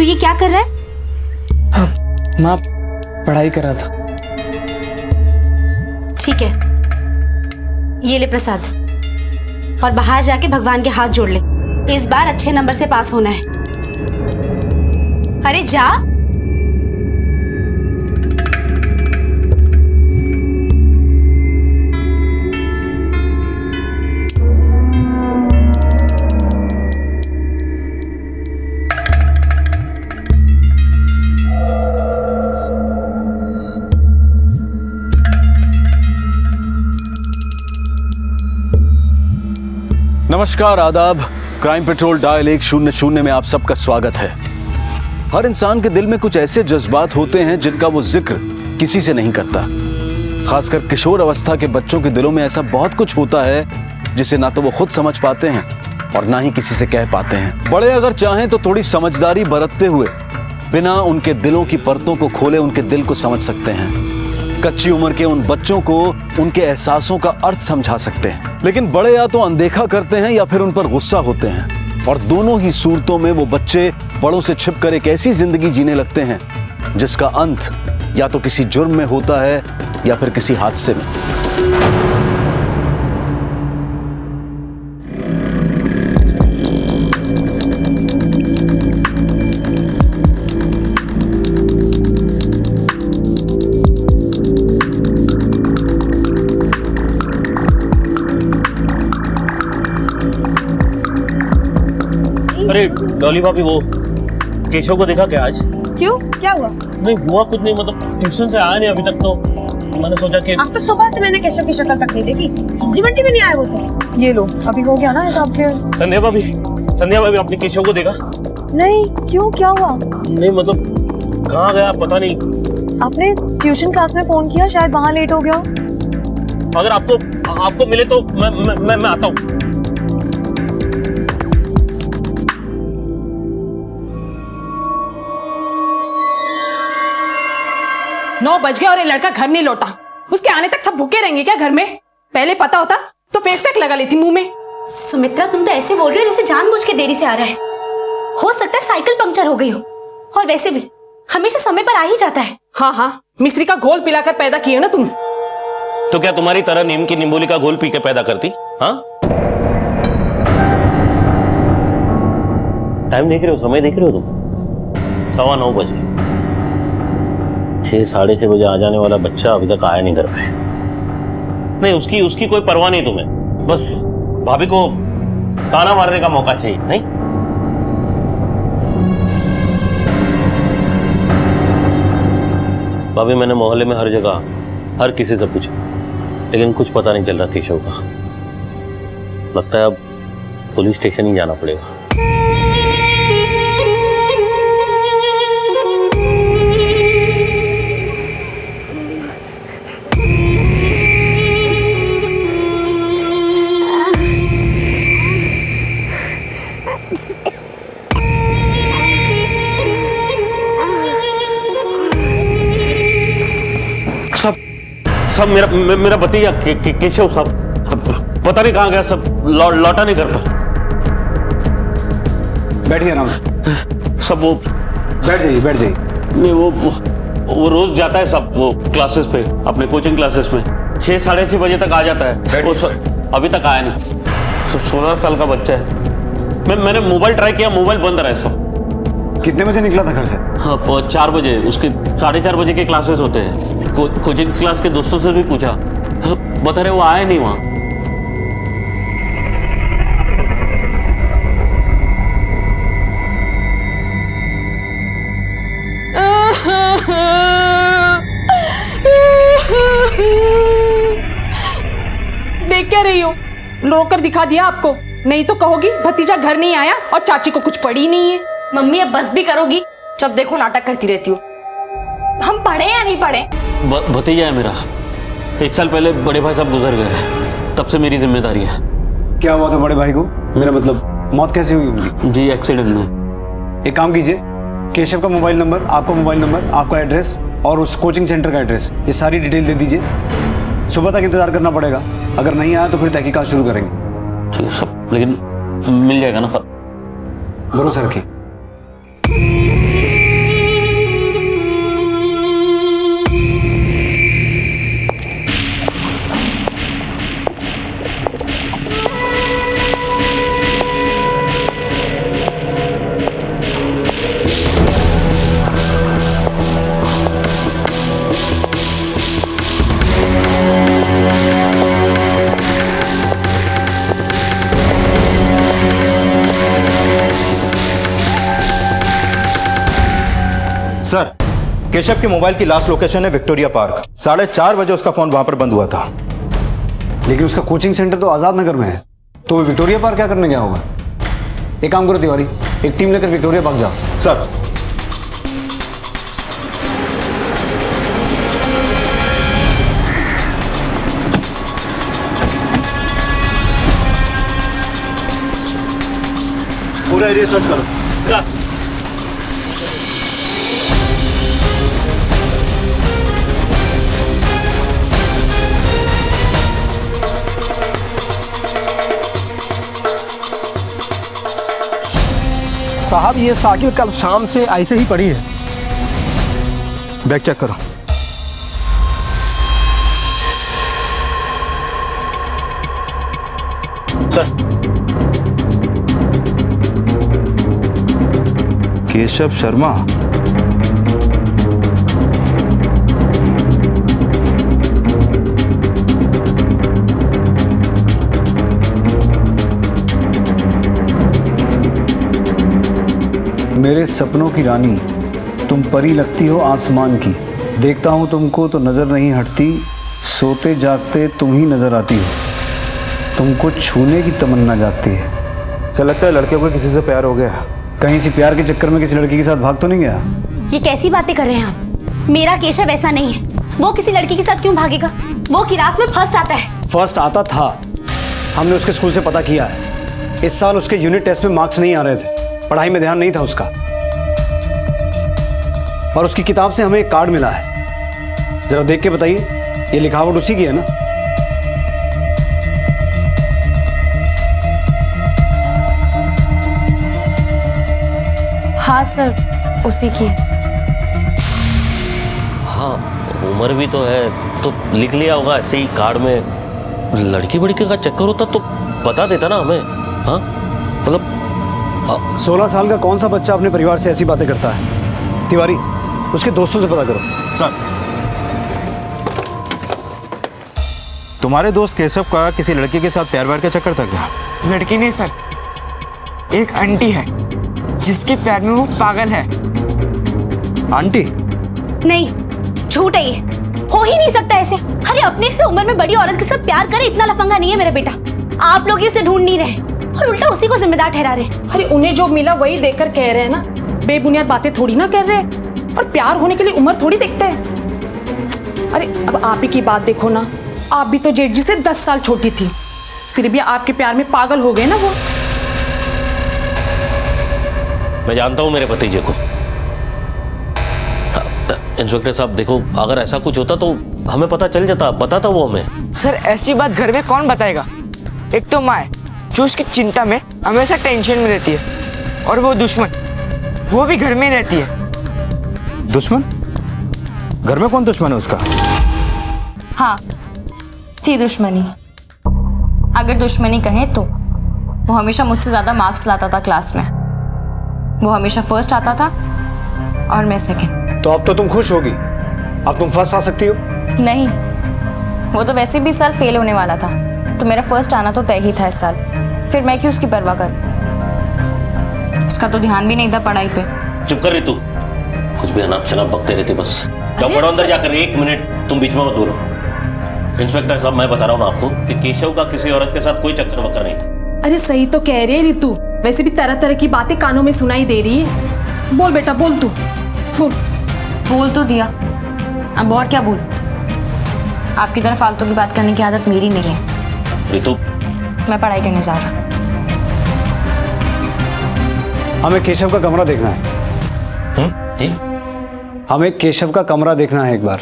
ये क्या कर रहा है? माँ, पढ़ाई कर रहा था। ठीक है, ये ले प्रसाद और बाहर जाके भगवान के हाथ जोड़ ले। इस बार अच्छे नंबर से पास होना है। अरे जा। नमस्कार, आदाब। क्राइम पेट्रोल डायल 100 में आप सबका स्वागत है। हर इंसान के दिल में कुछ ऐसे जज्बात होते हैं जिनका वो जिक्र किसी से नहीं करता। खासकर किशोर अवस्था के बच्चों के दिलों में ऐसा बहुत कुछ होता है जिसे ना तो वो खुद समझ पाते हैं और ना ही किसी से कह पाते हैं। बड़े अगर चाहें तो थोड़ी समझदारी बरतते हुए बिना उनके दिलों की परतों को खोले उनके दिल को समझ सकते हैं। कच्ची उम्र के उन बच्चों को उनके एहसासों का अर्थ समझा सकते हैं। लेकिन बड़े या तो अनदेखा करते हैं या फिर उन पर गुस्सा होते हैं, और दोनों ही सूरतों में वो बच्चे बड़ों से छिपकर एक ऐसी जिंदगी जीने लगते हैं जिसका अंत या तो किसी जुर्म में होता है या फिर किसी हादसे में। अरे डॉली भाभी, वो केशव को देखा क्या आज? क्यों, क्या हुआ? नहीं हुआ कुछ नहीं, मतलब ट्यूशन से आया नहीं अभी तक, तो मैंने सोचा कि अब तो सुबह से मैंने केशव की शक्ल तक नहीं देखी। सब्जी मंडी में नहीं आया वो तो। ये लो, अभी हो गया ना हिसाब क्लियर। संध्या भाभी आपने केशव को देखा? नहीं, क्यों, क्या हुआ? नहीं मतलब कहाँ गया पता नहीं। आपने ट्यूशन क्लास में फोन किया, शायद वहाँ लेट हो गया। अगर आपको मिले तो मैं आता हूँ। 9 बज गए और ये लड़का घर नहीं लौटा। उसके आने तक सब भूखे रहेंगे क्या घर में? पहले पता होता तो फेस पैक लगा लेती मुंह में। सुमित्रा, तुम तो ऐसे बोल रही हो जैसे जानबूझ के देरी से आ रहा है। हो सकता है साइकिल पंक्चर हो गई हो, और वैसे भी हमेशा समय पर आ ही जाता है। हाँ, मिश्री का घोल पिलाकर पैदा किए ना तुम। तो क्या तुम्हारी तरह नीम की निम्बोली का घोल पी के पैदा करती? हाँ, टाइम देख रहे हो, समय देख रहे हो तुम? 9:15 बजे। 6 साढ़े 6 बजे आ जाने वाला बच्चा अभी तक आया नहीं घर पे। नहीं, उसकी कोई परवाह नहीं तुम्हें, बस भाभी को ताना मारने का मौका चाहिए। नहीं, भाभी मैंने मोहल्ले में हर जगह हर किसी से पूछा, लेकिन कुछ पता नहीं चल रहा केशव का। लगता है अब पुलिस स्टेशन ही जाना पड़ेगा। सब मेरा भतीजा केशव साहब पता नहीं कहाँ गया, सब लौटा नहीं घर पर। बैठिए आराम से। सब वो बैठ जाइए। नहीं, वो रोज जाता है सब वो क्लासेस पे, अपने कोचिंग क्लासेस में। 6 साढ़े 6 बजे तक आ जाता है। वो अभी तक आया नहीं। 16 साल का बच्चा है। मैंने मोबाइल ट्राई किया, मोबाइल बंद रहा है सब। कितने बजे निकला था घर से? हाँ, 4 बजे। उसके 4:30 बजे के क्लासेस होते हैं। कोचिंग क्लास के दोस्तों से भी पूछा, बता रहे वो आया नहीं वहां। देख क्या रही हो? रोकर दिखा दिया आपको, नहीं तो कहोगी भतीजा घर नहीं आया और चाची को कुछ पड़ी नहीं है। मम्मी अब बस भी करोगी? जब देखो नाटक करती रहती हो। हम पढ़े या नहीं पढ़े? भतीजा है मेरा। 1 साल पहले बड़े भाई साहब गुजर गए, तब से मेरी जिम्मेदारी है। क्या हुआ था बड़े भाई को? मेरा मतलब मौत कैसे हुई उनकी? जी, एक्सीडेंट में। एक काम कीजिए, केशव का मोबाइल नंबर, आपका मोबाइल नंबर, आपका एड्रेस और उस कोचिंग सेंटर का एड्रेस, ये सारी डिटेल दे दीजिए। सुबह तक इंतजार करना पड़ेगा, अगर नहीं आया तो फिर तहकीकात शुरू करेंगे। ठीक है सब, लेकिन मिल जाएगा ना? भरोसा रखिए। सर, केशव के मोबाइल की लास्ट लोकेशन है विक्टोरिया पार्क। 4:30 बजे उसका फोन वहां पर बंद हुआ था। लेकिन उसका कोचिंग सेंटर तो आजाद नगर में है, तो वो विक्टोरिया पार्क क्या करने गया होगा? एक काम करो तिवारी, एक टीम लेकर विक्टोरिया पार्क जाओ। सर, पूरा एरिया सर्च करो। साहब ये साइकिल कल शाम से ऐसे ही पड़ी है। बैग चेक करो। सर, केशव शर्मा, मेरे सपनों की रानी, तुम परी लगती हो आसमान की। देखता हूँ तुमको तो नजर नहीं हटती, सोते जागते तुम ही नजर आती हो। तुमको छूने की तमन्ना जागती है। सर लगता है लड़के को किसी से प्यार हो गया। कहीं से प्यार के चक्कर में किसी लड़की के साथ भाग तो नहीं गया? ये कैसी बातें कर रहे हैं आप? मेरा केशव ऐसा नहीं है। वो किसी लड़की के साथ क्यों भागेगा? वो क्लास में फर्स्ट आता है। फर्स्ट आता था, हमने उसके स्कूल से पता किया है। इस साल उसके यूनिट टेस्ट में मार्क्स नहीं आ रहे थे, पढ़ाई में ध्यान नहीं था उसका। और उसकी किताब से हमें एक कार्ड मिला है, जरा देख के बताइए, ये लिखावट उसी की है ना? हाँ सर, उसी की। हाँ उम्र भी तो है, तो लिख लिया होगा ऐसे ही कार्ड में। लड़की बड़की का चक्कर होता तो बता देता ना हमें। हाँ मतलब 16 साल का कौन सा बच्चा अपने परिवार से ऐसी बातें करता है? तिवारी, उसके दोस्तों से पता करो। सर, तुम्हारे दोस्त केशव का किसी लड़की के साथ प्यार व्यार का चक्कर था क्या? लड़की नहीं सर, एक आंटी है जिसके प्यार में वो पागल है। आंटी? नहीं, झूठ है ये। हो ही नहीं सकता ऐसे। अरे अपने से उम्र में बड़ी औरत के साथ प्यार करे, इतना लफंगा नहीं है मेरा बेटा। आप लोग इसे ढूंढ नहीं रहे और उल्टा उसी को जिम्मेदार ठहरा रहे। अरे उन्हें जो मिला वही देकर कह रहे हैं ना, बेबुनियाद बातें थोड़ी ना कर रहे हैं। और प्यार होने के लिए उम्र थोड़ी देखते हैं। अरे अब आप ही की बात देखो ना, आप भी तो जेठ जी से 10 साल छोटी थी, फिर भी आपके प्यार में पागल हो गए ना वो। मैं जानता हूं मेरे भतीजे को। इंस्पेक्टर साहब देखो, अगर ऐसा कुछ होता तो हमें पता चल जाता, बताता वो हमें। सर ऐसी बात घर में कौन बताएगा? एक तो माँ है जो उसकी चिंता में हमेशा टेंशन में रहती है, और वो दुश्मन, वो भी घर में रहती है। दुश्मन? घर में कौन दुश्मन है उसका? हाँ, थी दुश्मनी। अगर दुश्मनी कहें तो वो हमेशा मुझसे ज़्यादा मार्क्स लाता था क्लास में। वो हमेशा फर्स्ट आता था और मैं सेकंड। तो अब तो तुम खुश होगी, अब तुम फर्स्ट आ सकती हो। नहीं, वो तो वैसे भी इस साल फेल होने वाला था, तो मेरा फर्स्ट आना तो तय ही था इस साल। फिर मैं क्यों उसकी परवाह करूं? उसका तो ध्यान भी नहीं था पढ़ाई पे। चुप कर रही तू, कुछ भी अनाप शनाप बकते रहते बस। क्या पढ़ो अंदर जाकर, 1 मिनट तुम बीच में मत बोलो। इंस्पेक्टर साहब मैं बता रहा हूँ आपको कि केशव का किसी औरत के साथ कोई चक्कर वक्कर नहीं था। अरे सही तो कह रही है रितु, वैसे भी तरह तरह की बातें कानों में सुनाई दे रही है। बोल बेटा, बोल तू, बोल। बोल तो दिया, अब और क्या बोल? आपकी तरह फालतू की बात करने की आदत मेरी नहीं है। रितु, मैं पढ़ाई करने जा रहा। हमें केशव का कमरा देखना है। जी? हमें केशव का कमरा देखना है एक बार।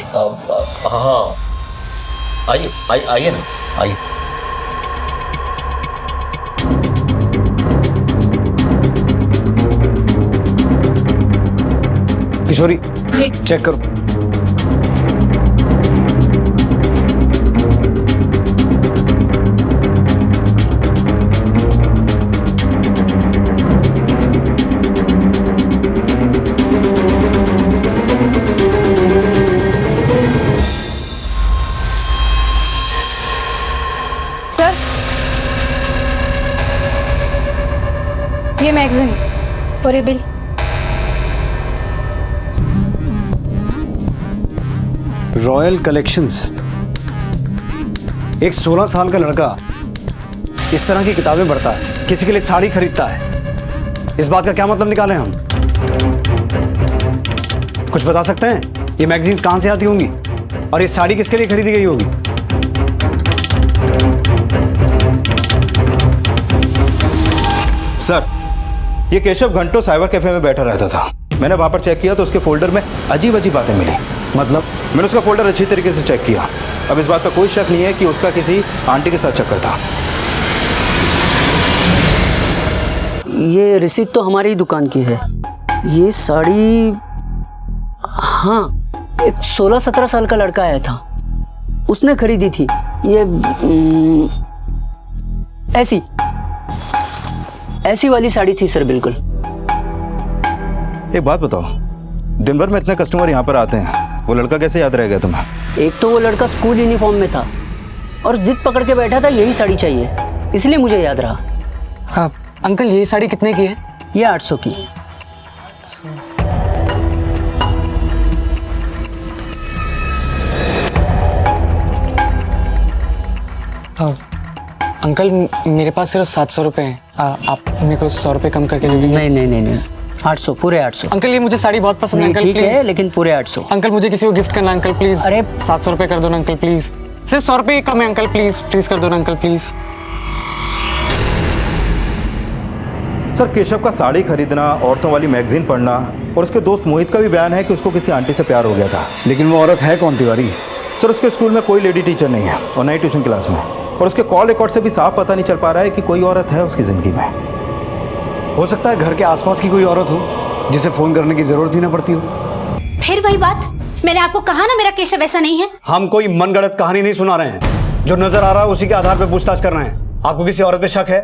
हाँ, आइए आइए ना, आइए। किशोरी, चेक करो। सर, ये मैगजीन और ये बिल। Royal collections. एक 16 साल का लड़का इस तरह की किताबें पढ़ता है, किसी के लिए साड़ी खरीदता है, इस बात का क्या मतलब निकालें हम? कुछ बता सकते हैं ये मैगजीन्स कहां से आती होंगी और ये साड़ी किसके लिए खरीदी गई होगी? सर, ये केशव घंटों साइबर कैफे में बैठा रहता था। मैंने वहां पर चेक किया तो उसके फोल्डर में अजीब अजीब बातें मिली। मतलब? मैंने उसका फोल्डर अच्छी तरीके से चेक किया। अब इस बात पर कोई शक नहीं है कि उसका किसी आंटी के साथ चक्कर था। ये रिसीट तो हमारी ही दुकान की है। ये साड़ी, हाँ, एक 16-17 साल का लड़का आया था, उसने खरीदी थी। ये ऐसी वाली साड़ी थी सर, बिल्कुल। एक बात बताओ, दिन भर में इतने कस्टमर यहाँ पर आते हैं, वो लड़का कैसे याद रह गया तुम्हें? एक तो वो लड़का स्कूल यूनिफॉर्म में था और जिद पकड़ के बैठा था यही साड़ी चाहिए, इसलिए मुझे याद रहा। हाँ अंकल, ये साड़ी कितने की है? ये 800 की। अंकल मेरे पास सिर्फ 700 रुपये हैं। आप मेरे को 100 रुपये कम करके दे दीजिए। नहीं, 800, पूरे 800। अंकल ये मुझे साड़ी बहुत पसंद है अंकल, ठीक प्लीज। है, लेकिन पूरे 800। अंकल मुझे किसी को गिफ्ट करना अंकल, प्लीज। अरे 700 रुपये कर दो ना अंकल, प्लीज। सिर्फ 100 रुपये कम है अंकल, प्लीज कर दो ना अंकल, प्लीज। सर, केशव का साड़ी खरीदना, औरतों वाली मैगजीन पढ़ना और उसके दोस्त मोहित का भी बयान है कि उसको किसी आंटी से प्यार हो गया था। लेकिन वो औरत है कौन तिवारी? सर, उसके स्कूल में कोई लेडी टीचर नहीं है और नई ट्यूशन क्लास में, और उसके कॉल रिकॉर्ड से भी साफ पता नहीं चल पा रहा है कि कोई औरत है उसकी जिंदगी में। हो सकता है घर के आसपास की कोई औरत हो जिसे फोन करने की जरूरत ही ना पड़ती हो। फिर वही बात, मैंने आपको कहा ना मेरा केशव ऐसा नहीं है। हम कोई मनगढ़ंत कहानी नहीं सुना रहे हैं, जो नजर आ रहा है उसी के आधार पर पूछताछ कर रहे हैं। आपको किसी औरत पे शक है?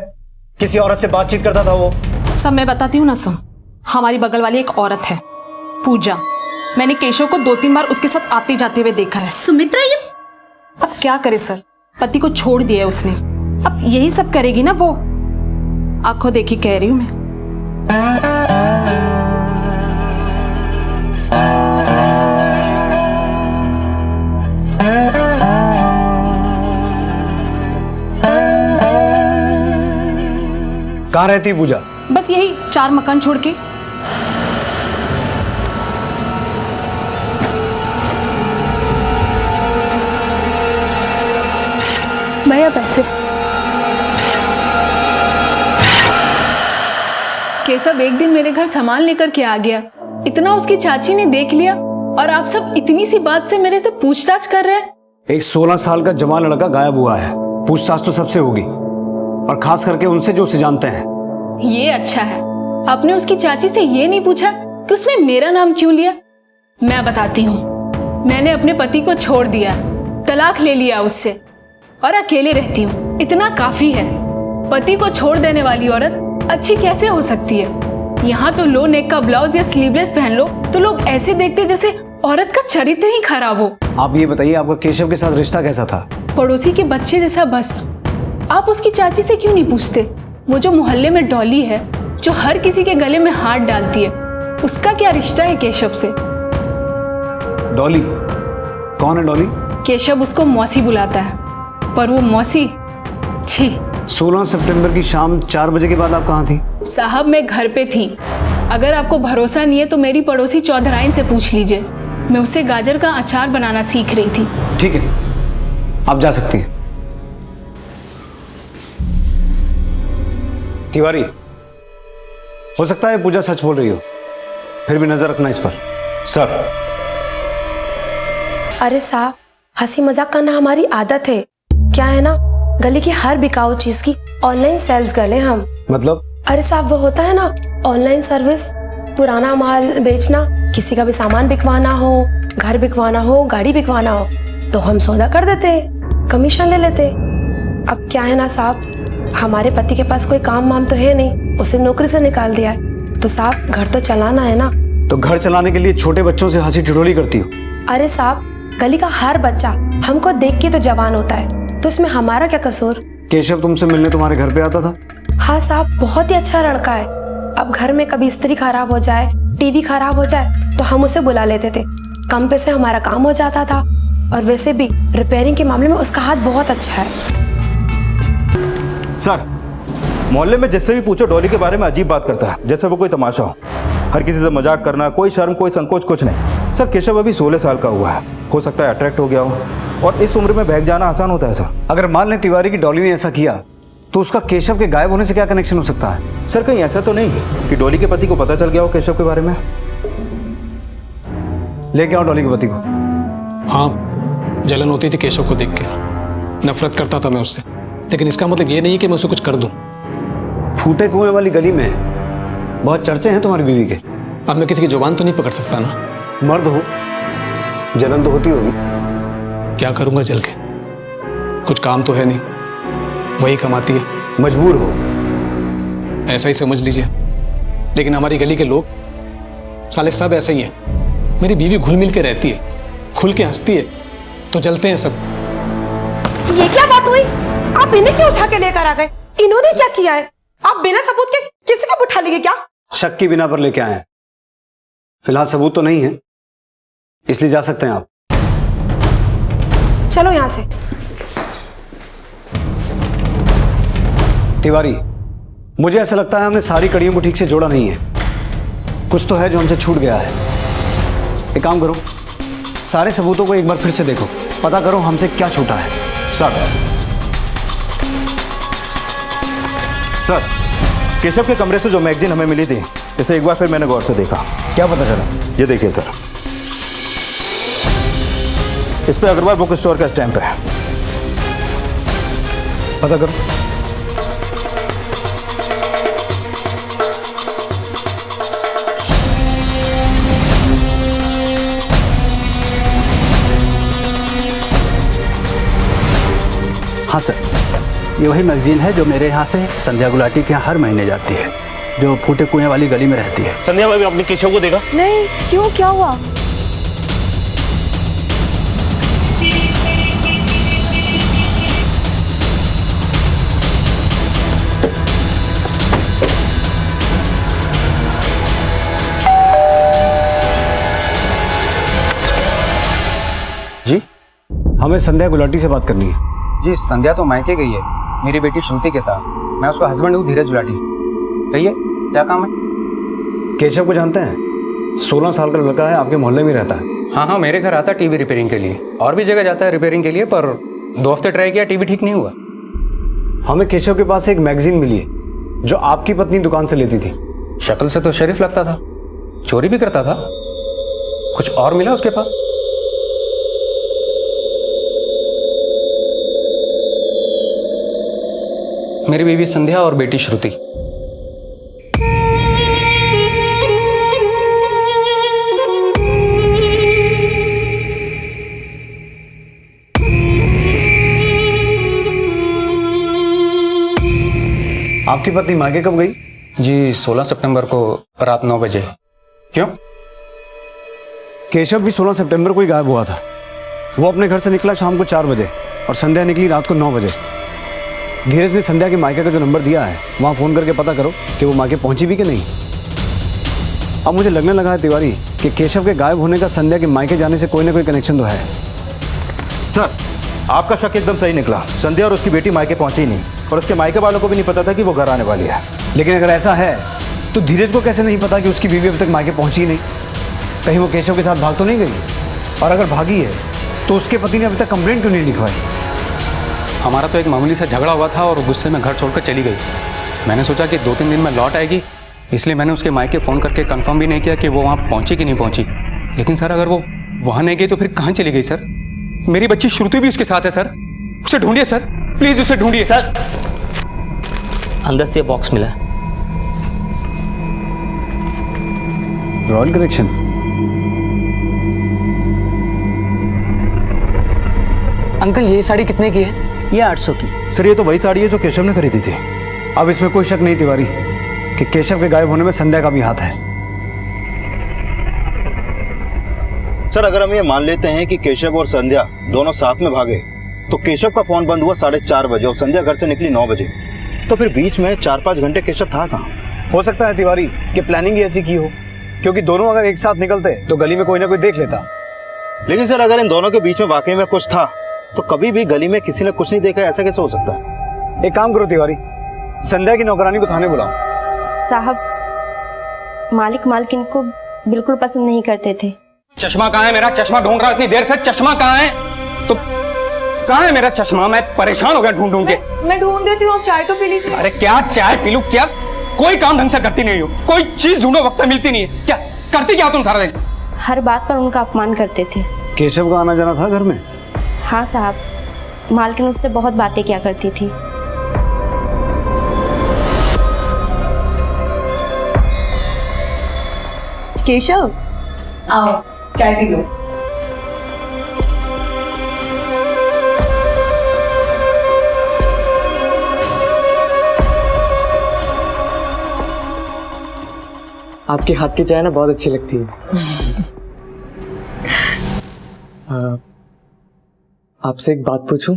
किसी औरत से बातचीत करता था वो? सब मैं बताती हूँ ना सर। हमारी बगल वाली एक औरत है, पूजा। मैंने केशव को 2-3 बार उसके साथ आते जाते हुए देखा है। सुमित्रा, ये अब क्या करे सर, पति को छोड़ दिया है उसने, अब यही सब करेगी ना वो। आंखों देखी कह रही हूँ मैं। कहाँ रहती पूजा? बस यही 4 मकान छोड़ के। भैया पैसे। केशव एक दिन मेरे घर सामान लेकर के आ गया, इतना उसकी चाची ने देख लिया और आप सब इतनी सी बात से मेरे से पूछताछ कर रहे हैं। एक 16 साल का जवान लड़का गायब हुआ है, पूछताछ तो सबसे होगी, और खास करके उनसे जो उसे जानते हैं। ये अच्छा है, आपने उसकी चाची से ये नहीं पूछा कि उसने मेरा नाम क्यों लिया। मैं बताती हूँ, मैंने अपने पति को छोड़ दिया, तलाक ले लिया उससे और अकेले रहती हूँ, इतना काफी है। पति को छोड़ देने वाली औरत अच्छी कैसे हो सकती है? यहाँ तो लो नेक का ब्लाउज या स्लीवलेस पहन लो तो लोग ऐसे देखते जैसे औरत का चरित्र ही खराब हो। आप ये बताइए, आपका केशव के साथ रिश्ता कैसा था? पड़ोसी के बच्चे जैसा बस। आप उसकी चाची से क्यों नहीं पूछते? वो जो मोहल्ले में डॉली है, जो हर किसी के गले में हाथ डालती है, उसका क्या रिश्ता है केशव से? डॉली? कौन है डॉली? केशव उसको मौसी बुलाता है, पर वो मौसी, छी। 16 सितंबर की शाम 4 बजे के बाद आप कहाँ थी? साहब, मैं घर पे थी। अगर आपको भरोसा नहीं है तो मेरी पड़ोसी चौधराइन से पूछ लीजिए, मैं उससे गाजर का अचार बनाना सीख रही थी। ठीक है, आप जा सकती हैं। तिवारी, हो सकता है पूजा सच बोल रही हो, फिर भी नजर रखना इस पर। सर, अरे साहब, हंसी मजाक करना हमारी आदत है। क्या है ना, गली की हर बिकाऊ चीज की ऑनलाइन सेल्स गर्ल हैं हम। मतलब? अरे साहब, वो होता है ना ऑनलाइन सर्विस, पुराना माल बेचना, किसी का भी सामान बिकवाना हो, घर बिकवाना हो, गाड़ी बिकवाना हो, तो हम सौदा कर देते हैं, कमीशन ले लेते। अब क्या है ना साहब, हमारे पति के पास कोई काम वाम तो है नहीं, उसे नौकरी से निकाल दिया है, तो साहब घर तो चलाना है ना। तो घर चलाने के लिए छोटे बच्चों से हंसी ठिठोली करती हो? अरे साहब, गली का हर बच्चा हमको देख के तो जवान होता है, तो इसमें हमारा क्या कसूर? केशव तुमसे मिलने तुम्हारे घर पे आता था? हाँ साहब, बहुत ही अच्छा लड़का है। अब घर में कभी इस्त्री खराब हो जाए, टीवी खराब हो जाए, तो हम उसे बुला लेते थे, कम पैसे हमारा काम हो जाता था। और वैसे भी रिपेयरिंग के मामले में उसका हाथ बहुत अच्छा है। सर, मोहल्ले में जिससे भी पूछो डॉली के बारे में अजीब बात करता है, जैसे वो कोई तमाशा हो। हर किसी से मजाक करना, कोई शर्म कोई संकोच कुछ नहीं। सर, केशव अभी 16 साल का हुआ है, हो सकता है अट्रैक्ट हो गया हो, और इस उम्र में बहक जाना आसान होता है सर। अगर मान लें तिवारी की डॉली ने ऐसा किया तो उसका केशव के गायब होने से क्या कनेक्शन हो सकता है? सर, कहीं ऐसा तो नहीं कि डॉली के पति को पता चल गया हो केशव के बारे में? लेके आओ डॉली के पति को। हाँ, जलन होती थी केशव को देख के, नफरत करता था मैं उससे, लेकिन इसका मतलब ये नहीं है कि मैं उसे कुछ कर दूं। फूटे कुएं वाली गली में बहुत चर्चे हैं तुम्हारी बीवी के। अब मैं किसी की जुबान तो नहीं पकड़ सकता ना। मर्द हो, जलन तो होती होगी। क्या करूंगा जल के, कुछ काम तो है नहीं, वही कमाती है। मजबूर हो, ऐसा ही समझ लीजिए। लेकिन हमारी गली के लोग साले सब ऐसे ही हैं। मेरी बीवी घुल मिल के रहती है, खुल के हंसती है, तो जलते हैं सब। ये क्या बात हुई? आप इन्हें क्यों उठा के लेकर आ गए? इन्होंने क्या किया है? आप बिना सबूत के किसी को उठा लेंगे क्या? शक की बिना पर लेके आए हैं। फिलहाल सबूत तो नहीं है, इसलिए जा सकते हैं आप। चलो यहां से। तिवारी, मुझे ऐसा लगता है हमने सारी कड़ियों को ठीक से जोड़ा नहीं है। कुछ तो है जो हमसे छूट गया है। एक काम करो, सारे सबूतों को एक बार फिर से देखो, पता करो हमसे क्या छूटा है। सर, केशव के कमरे से जो मैगजीन हमें मिली थी, इसे एक बार फिर मैंने गौर से देखा। क्या पता चला? ये देखिए सर, इस पे अग्रवाल बुक स्टोर का स्टैंप है। पता करो। हाँ सर, ये वही मैगजीन है जो मेरे यहाँ से संध्या गुलाटी के यहाँ हर महीने जाती है, जो फूटे कुएं वाली गली में रहती है। संध्या भाभी, आपने केशव को देखा? नहीं, क्यों, क्या हुआ? जी, हमें संध्या गुलाटी से बात करनी है। जी, संध्या तो मायके गई है मेरी बेटी श्रुति के साथ। मैं उसका हस्बैंड हूँ, धीरज गुलाटी। कहिए, क्या काम है? केशव को जानते हैं? 16 साल का लड़का है, आपके मोहल्ले में रहता है। हाँ, मेरे घर आता है टीवी रिपेयरिंग के लिए, और भी जगह जाता है रिपेयरिंग के लिए, पर 2 हफ्ते ट्राई किया, टीवी ठीक नहीं हुआ। हमें केशव के पास एक मैगजीन मिली है जो आपकी पत्नी दुकान से लेती थी। शक्ल से तो शरीफ लगता था, चोरी भी करता था। कुछ और मिला उसके पास? मेरी बीवी संध्या और बेटी श्रुति। आपकी पत्नी मायके कब गई? जी, 16 सितंबर को रात 9 बजे। क्यों? केशव भी 16 सितंबर को ही गायब हुआ था। वो अपने घर से निकला शाम को 4 बजे और संध्या निकली रात को 9 बजे। धीरज ने संध्या के मायके का जो नंबर दिया है, वहाँ फ़ोन करके पता करो कि वो मायके पहुँची भी कि नहीं। अब मुझे लगने लगा है तिवारी कि केशव के गायब होने का संध्या के मायके जाने से कोई ना कोई कनेक्शन तो है। सर, आपका शक एकदम सही निकला। संध्या और उसकी बेटी मायके पहुंची ही नहीं, और उसके मायके वालों को भी नहीं पता था कि वो घर आने वाली है। लेकिन अगर ऐसा है तो धीरज को कैसे नहीं पता कि उसकी बीवी अभी तक मायके पहुँची ही नहीं? कहीं वो केशव के साथ भाग तो नहीं गई? और अगर भागी है तो उसके पति ने अभी तक कंप्लेंट क्यों नहीं लिखवाई? हमारा तो एक मामूली सा झगड़ा हुआ था और गुस्से में घर छोड़कर चली गई। मैंने सोचा कि 2-3 दिन में लौट आएगी, इसलिए मैंने उसके मायके फ़ोन करके कंफर्म भी नहीं किया कि वो वहाँ पहुँची कि नहीं पहुँची। लेकिन सर, अगर वो वहाँ नहीं गई तो फिर कहाँ चली गई सर? मेरी बच्ची श्रुति भी उसके साथ है सर। उसे ढूंढिए सर, प्लीज उसे ढूंढिए सर। अंदर से बॉक्स मिला है। Royal collection. अंकल, ये साड़ी कितने की है? ये 800 की। सर, ये तो वही साड़ी है जो केशव ने खरीदी थी। अब इसमें कोई शक नहीं तिवारी कि केशव के गायब होने में संध्या का भी हाथ है। सर, अगर हम ये मान लेते हैं कि केशव और संध्या दोनों साथ में भागे, तो केशव का फोन बंद हुआ 4:30 बजे और संध्या घर से निकली 9 बजे। तो फिर बीच में 4-5 घंटे केशव था कहाँ? हो सकता है तिवारी कि प्लानिंग ही ऐसी की हो, क्योंकि दोनों अगर एक साथ निकलते तो गली में कोई ना कोई देख लेता। लेकिन सर अगर इन दोनों के बीच में वाकई में कुछ था तो कभी भी गली में किसी ने कुछ नहीं देखा, ऐसा कैसे हो सकता है? एक काम करो तिवारी, संध्या की नौकरानी को थाने बुलाओ। साहब मालिक मालकिन को बिल्कुल पसंद नहीं करते थे। चश्मा कहाँ है मेरा? चश्मा ढूंढ रहा इतनी देर से, चश्मा कहाँ है? तो कहाँ है मेरा चश्मा? मैं परेशान हो गया ढूंढ ढूंढ के। मैं ढूंढ देती हूँ, आप चाय तो पी लीजिए। अरे क्या चाय पी लूं? क्या कोई काम ढंग से करती नहीं हो, कोई चीज ढूंढो वक्त मिलती नहीं है, क्या करती क्या तुम सारा दिन? हर बात पर उनका अपमान करते थे। केशव का आना जाना था घर में? हाँ साहब, मालकिन उससे बहुत बातें किया करती थी। केशव आओ चाय पी लो। आपके हाथ की चाय ना बहुत अच्छी लगती है। आपसे एक बात पूछूं?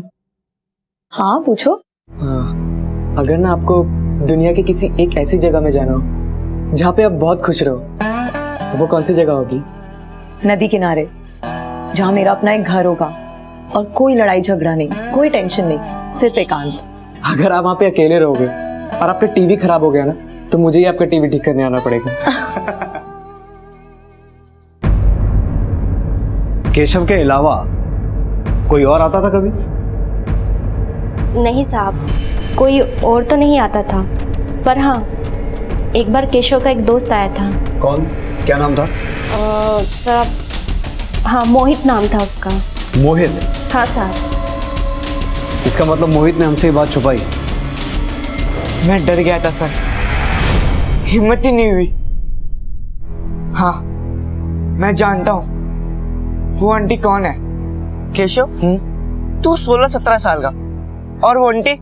हाँ पूछो। अगर ना आपको दुनिया की किसी एक ऐसी जगह में जाना हो जहाँ पे आप बहुत खुश रहो, वो कौन सी जगह होगी? नदी किनारे, जहाँ मेरा अपना एक घर होगा और कोई लड़ाई झगड़ा नहीं, कोई टेंशन नहीं, सिर्फ एकांत। अगर आप वहाँ पे अकेले रहोगे और आपका टीवी खराब हो गया ना, तो मुझे ही आपका टीवी ठीक करने आना पड़ेगा। केशव के अलावा कोई और आता था कभी? नहीं साहब, कोई और तो नहीं आता था, पर हाँ एक बार केशव का एक दोस्त आया था। कौन? क्या नाम था? साहब हाँ मोहित नाम था उसका। मोहित? हाँ साहब। इसका मतलब मोहित ने हमसे ये बात छुपाई? मैं डर गया था सर, हिम्मत ही नहीं हुई। हाँ मैं जानता हूँ वो आंटी कौन है। केशव तू 16-17 साल का और वो आंटी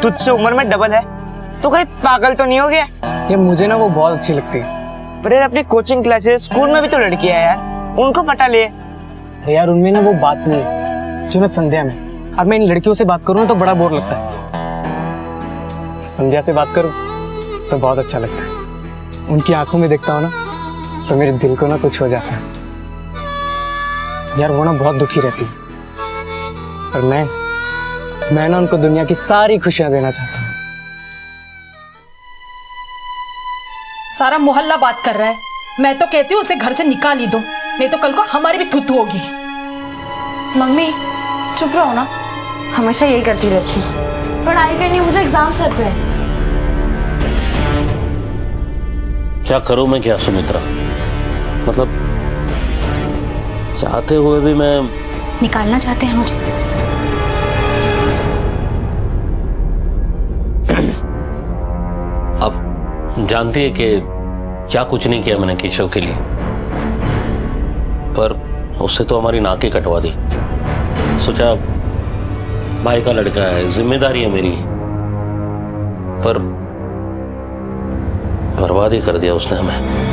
तुझसे उम्र में डबल है, तो कहीं पागल तो नहीं हो गया? ये मुझे ना वो बहुत अच्छी लगती है। पर यार अपनी कोचिंग क्लासेस स्कूल में भी तो लड़की है यार, उनको पटा ले। यार उनमें ना वो बात नहीं है जो ना संध्या में। अब मैं इन लड़कियों से बात करूँ ना तो बड़ा बोर लगता है, संध्या से बात करूँ तो बहुत अच्छा लगता है। उनकी आंखों में देखता हूँ ना तो मेरे दिल को ना कुछ हो जाता है यार। वो ना बहुत दुखी रहती है और मैं ना उनको दुनिया की सारी खुशियां देना चाहता हूँ। सारा मोहल्ला बात कर रहा है, मैं तो कहती हूँ उसे घर से निकाल ही दो, नहीं तो कल को हमारी भी थुथु होगी। मम्मी चुप रहो ना, हमेशा यही करती रहती है। पढ़ाई करनी, मुझे एग्जाम सर पे है। क्या करूं मैं क्या सुमित्रा, मतलब चाहते हुए भी मैं। निकालना चाहते हैं मुझे? अब जानती है कि क्या कुछ नहीं किया मैंने केशव के लिए, पर उससे तो हमारी नाकें कटवा दी। सोचा भाई का लड़का है, जिम्मेदारी है मेरी, पर बर्बाद ही कर दिया उसने हमें।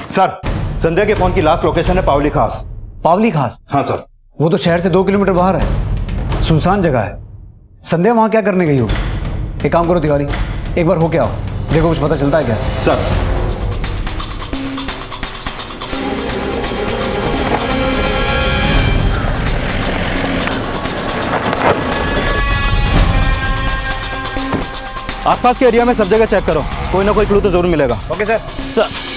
सर संध्या के फोन की लास्ट लोकेशन है पावली खास। पावली खास? हाँ सर। वो तो शहर से 2 किलोमीटर बाहर है, सुनसान जगह है। संध्या वहां क्या करने गई होगी? एक काम करो तिवारी, एक बार होके आओ, देखो कुछ पता चलता है क्या। सर आसपास के एरिया में सब जगह चेक करो, कोई ना कोई क्लू तो जरूर मिलेगा। Okay sir. सर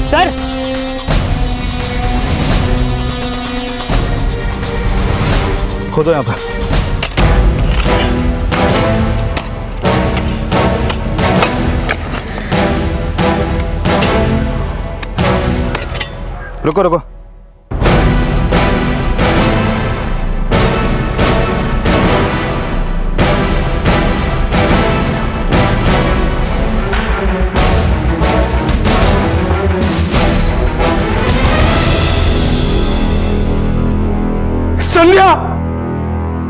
सर खोदो यहाँ पर। रुको रुको, संध्या,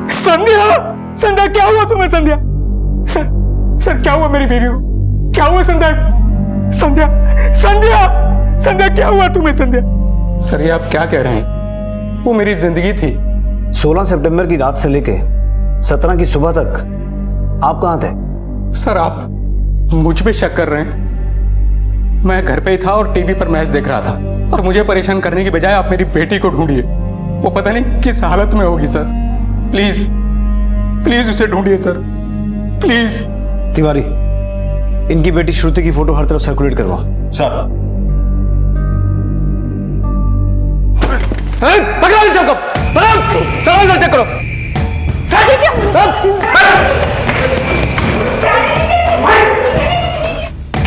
संध्या, संध्या क्या हुआ तुम्हें? संध्या सर क्या हुआ मेरी बीवी को? क्या हुआ संध्या? संध्या संध्या संध्या क्या हुआ तुम्हें? संध्या सर ये आप क्या कह रहे हैं? वो मेरी जिंदगी थी। 16 सितंबर की रात से लेके 17 की सुबह तक आप कहाँ थे? सर आप मुझ पे शक कर रहे हैं? मैं घर पे ही था और टीवी पर मैच देख रहा था, और मुझे परेशान करने की बजाय आप मेरी बेटी को ढूंढिए। वो पता नहीं किस हालत में होगी सर। प्लीज प्लीज उसे ढूंढिए सर, प्लीज। तिवारी, इनकी बेटी श्रुति की फोटो हर तरफ सर्कुलेट करवाओ। सर। पकड़ो इस सबको, पकड़ो, चलो इधर चेक करो।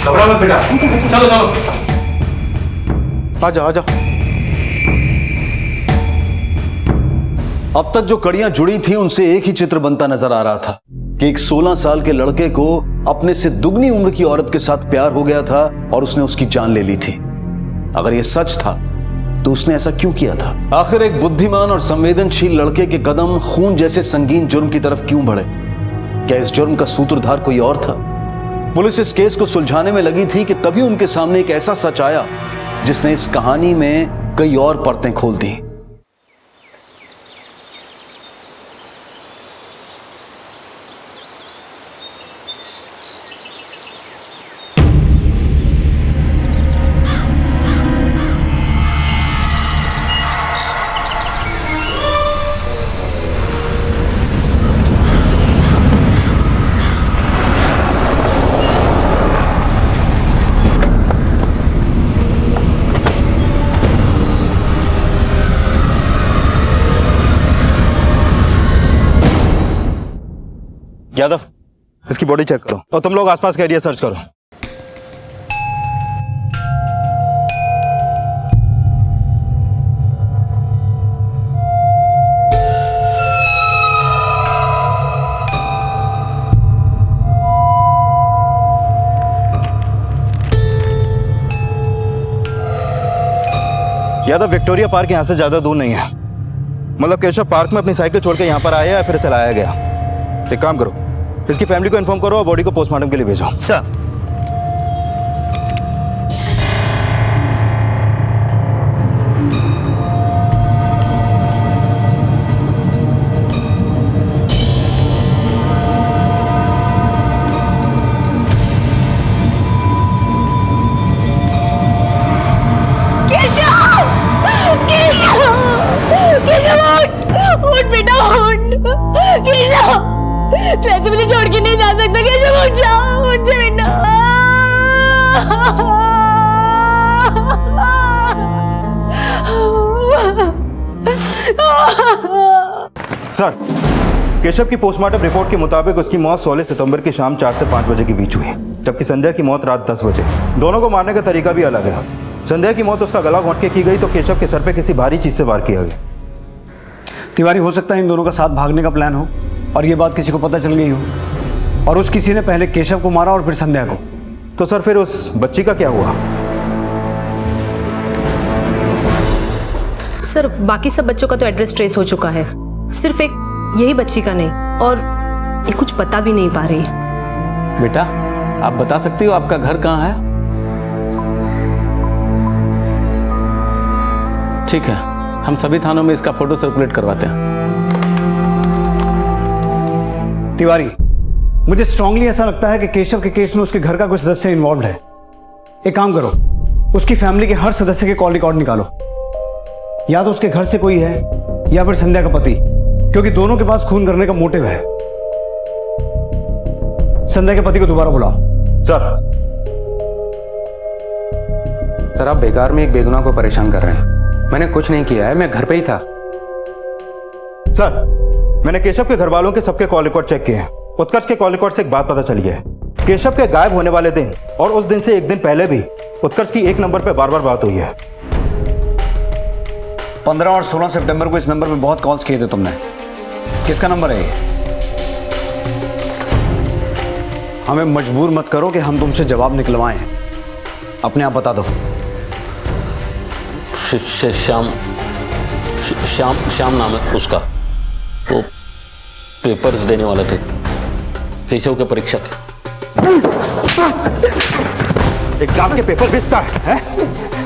घबरा मत बेटा, चलो चलो। आजा आजा। अब तक जो कड़ियां जुड़ी थी उनसे एक ही चित्र बनता नजर आ रहा था कि एक 16 साल के लड़के को अपने से दुगनी उम्र की औरत के साथ प्यार हो गया था और उसने उसकी जान ले ली थी। अगर यह सच था तो उसने ऐसा क्यों किया था? आखिर एक बुद्धिमान और संवेदनशील लड़के के कदम खून जैसे संगीन जुर्म की तरफ क्यों बढ़े? क्या इस जुर्म का सूत्रधार कोई और था? पुलिस इस केस को सुलझाने में लगी थी कि तभी उनके सामने एक ऐसा सच आया जिसने इस कहानी में कई और परतें खोल दी। यादव, इसकी बॉडी चेक करो और तुम लोग आसपास का एरिया सर्च करो। यादव, विक्टोरिया पार्क यहाँ से ज्यादा दूर नहीं है। मतलब केशव पार्क में अपनी साइकिल छोड़ के यहाँ पर आया या फिर इसे लाया गया? एक काम करो, इसकी फैमिली को इन्फॉर्म करो और बॉडी को पोस्टमार्टम के लिए भेजो। सर। उठ बेटा उठ। केशव, तू ऐसे मुझे छोड़ के नहीं जा सकता। केशव उठ जा, उठ जा बेटा। सर, केशव की पोस्टमार्टम रिपोर्ट के मुताबिक उसकी मौत 16 सितंबर की शाम 4 से 5 बजे के बीच हुई, जबकि संध्या की मौत रात 10 बजे। दोनों को मारने का तरीका भी अलग है। संध्या की मौत उसका गला घोंट के की गई तो केशव के सर पे किसी भारी चीज से वार किया गया। तिवारी, हो सकता है इन दोनों का साथ भागने का प्लान हो और ये बात किसी को पता चल गई हो और उस किसी ने पहले केशव को मारा और फिर संध्या को। तो सर फिर उस बच्ची का क्या हुआ? सर, बाकी सब बच्चों का तो एड्रेस ट्रेस हो चुका है, सिर्फ एक यही बच्ची का नहीं, और ये कुछ बता भी नहीं पा रही। बेटा, आप बता सकती हो आपका घर कहाँ है? ठीक है, हम सभी थानों में इसका फोटो सर्कुलेट करवाते हैं। तिवारी, मुझे स्ट्रांगली ऐसा लगता है कि केशव के केस में उसके घर का कोई सदस्य इन्वॉल्व है। एक काम करो, उसकी फैमिली के हर सदस्य के कॉल रिकॉर्ड निकालो। या तो उसके घर से कोई है या फिर संध्या का पति, क्योंकि दोनों के पास खून करने का मोटिव है। संध्या के पति को दोबारा बुलाओ। सर आप बेकार में एक बेगुनाह को परेशान कर रहे हैं। मैंने कुछ नहीं किया है, मैं घर पे ही था। सर, मैंने केशव के घर वालों के सबके कॉल रिकॉर्ड चेक किए हैं। उत्कर्ष के कॉल रिकॉर्ड से एक बात पता चली है। केशव के गायब होने वाले दिन और उस दिन से एक दिन पहले भी उत्कर्ष की एक नंबर पे बार बार बात हुई है। 15 और 16 सितंबर को इस नंबर पे बहुत कॉल्स किए थे तुमने। किसका नंबर है ये? हमें मजबूर मत करो कि हम तुमसे जवाब निकलवाएं। अपने आप बता दो। श्याम नाम है उसका। वो पेपर्स देने वाले थे, केशव के परीक्षक। एग्जाम के पेपर बेचता है?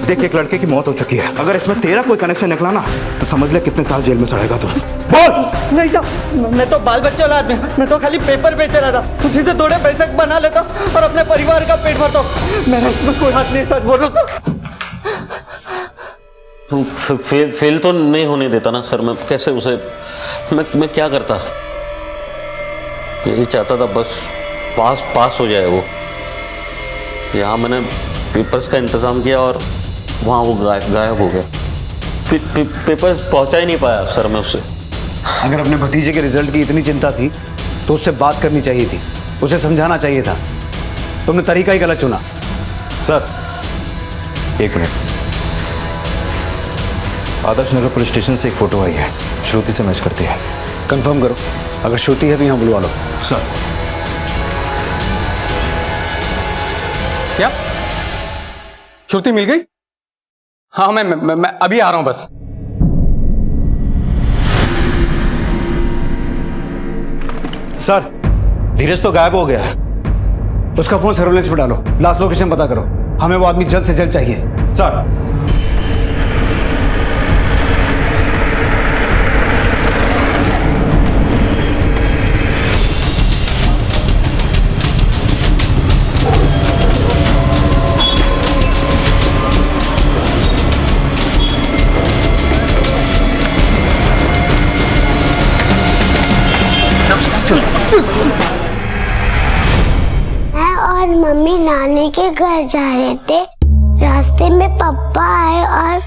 देख, एक लड़के की मौत हो चुकी है। अगर इसमें तेरा कोई कनेक्शन निकला ना तो समझ ले कितने साल जेल में सड़ेगा तू। बोल। नहीं साहब, मैं तो बाल बच्चे वाला आदमी, मैं तो खाली पेपर बेच रहा था, उसी से थोड़े पैसे बना लेता और अपने परिवार का पेट भरता। मेरा इसमें कोई हाथ नहीं, सच बोल रहा था। फेल तो नहीं होने देता ना सर, मैं कैसे उसे, मैं क्या करता? यही चाहता था बस पास हो जाए वो। यहाँ मैंने पेपर्स का इंतज़ाम किया और वहाँ वो गायब हो गया। पेपर्स पहुँचा ही नहीं पाया सर मैं उससे। अगर अपने भतीजे के रिजल्ट की इतनी चिंता थी तो उससे बात करनी चाहिए थी, उसे समझाना चाहिए था। तुमने तरीका ही गलत चुना। सर एक minute, Adarsh Nagar police station से एक फोटो आई है, श्रुति से मैच करती है। कंफर्म करो, अगर श्रुति है तो यहाँ बुलवा लो। सर। क्या श्रुति मिल गई? हाँ, मैं अभी आ रहा हूं बस। सर, धीरज तो गायब हो गया है। उसका फोन सर्वेलेंस पे डालो, लास्ट लोकेशन पता करो, हमें वो आदमी जल्द से जल्द चाहिए। सर। मैं और मम्मी नानी के घर जा रहे थे, रास्ते में पापा आए और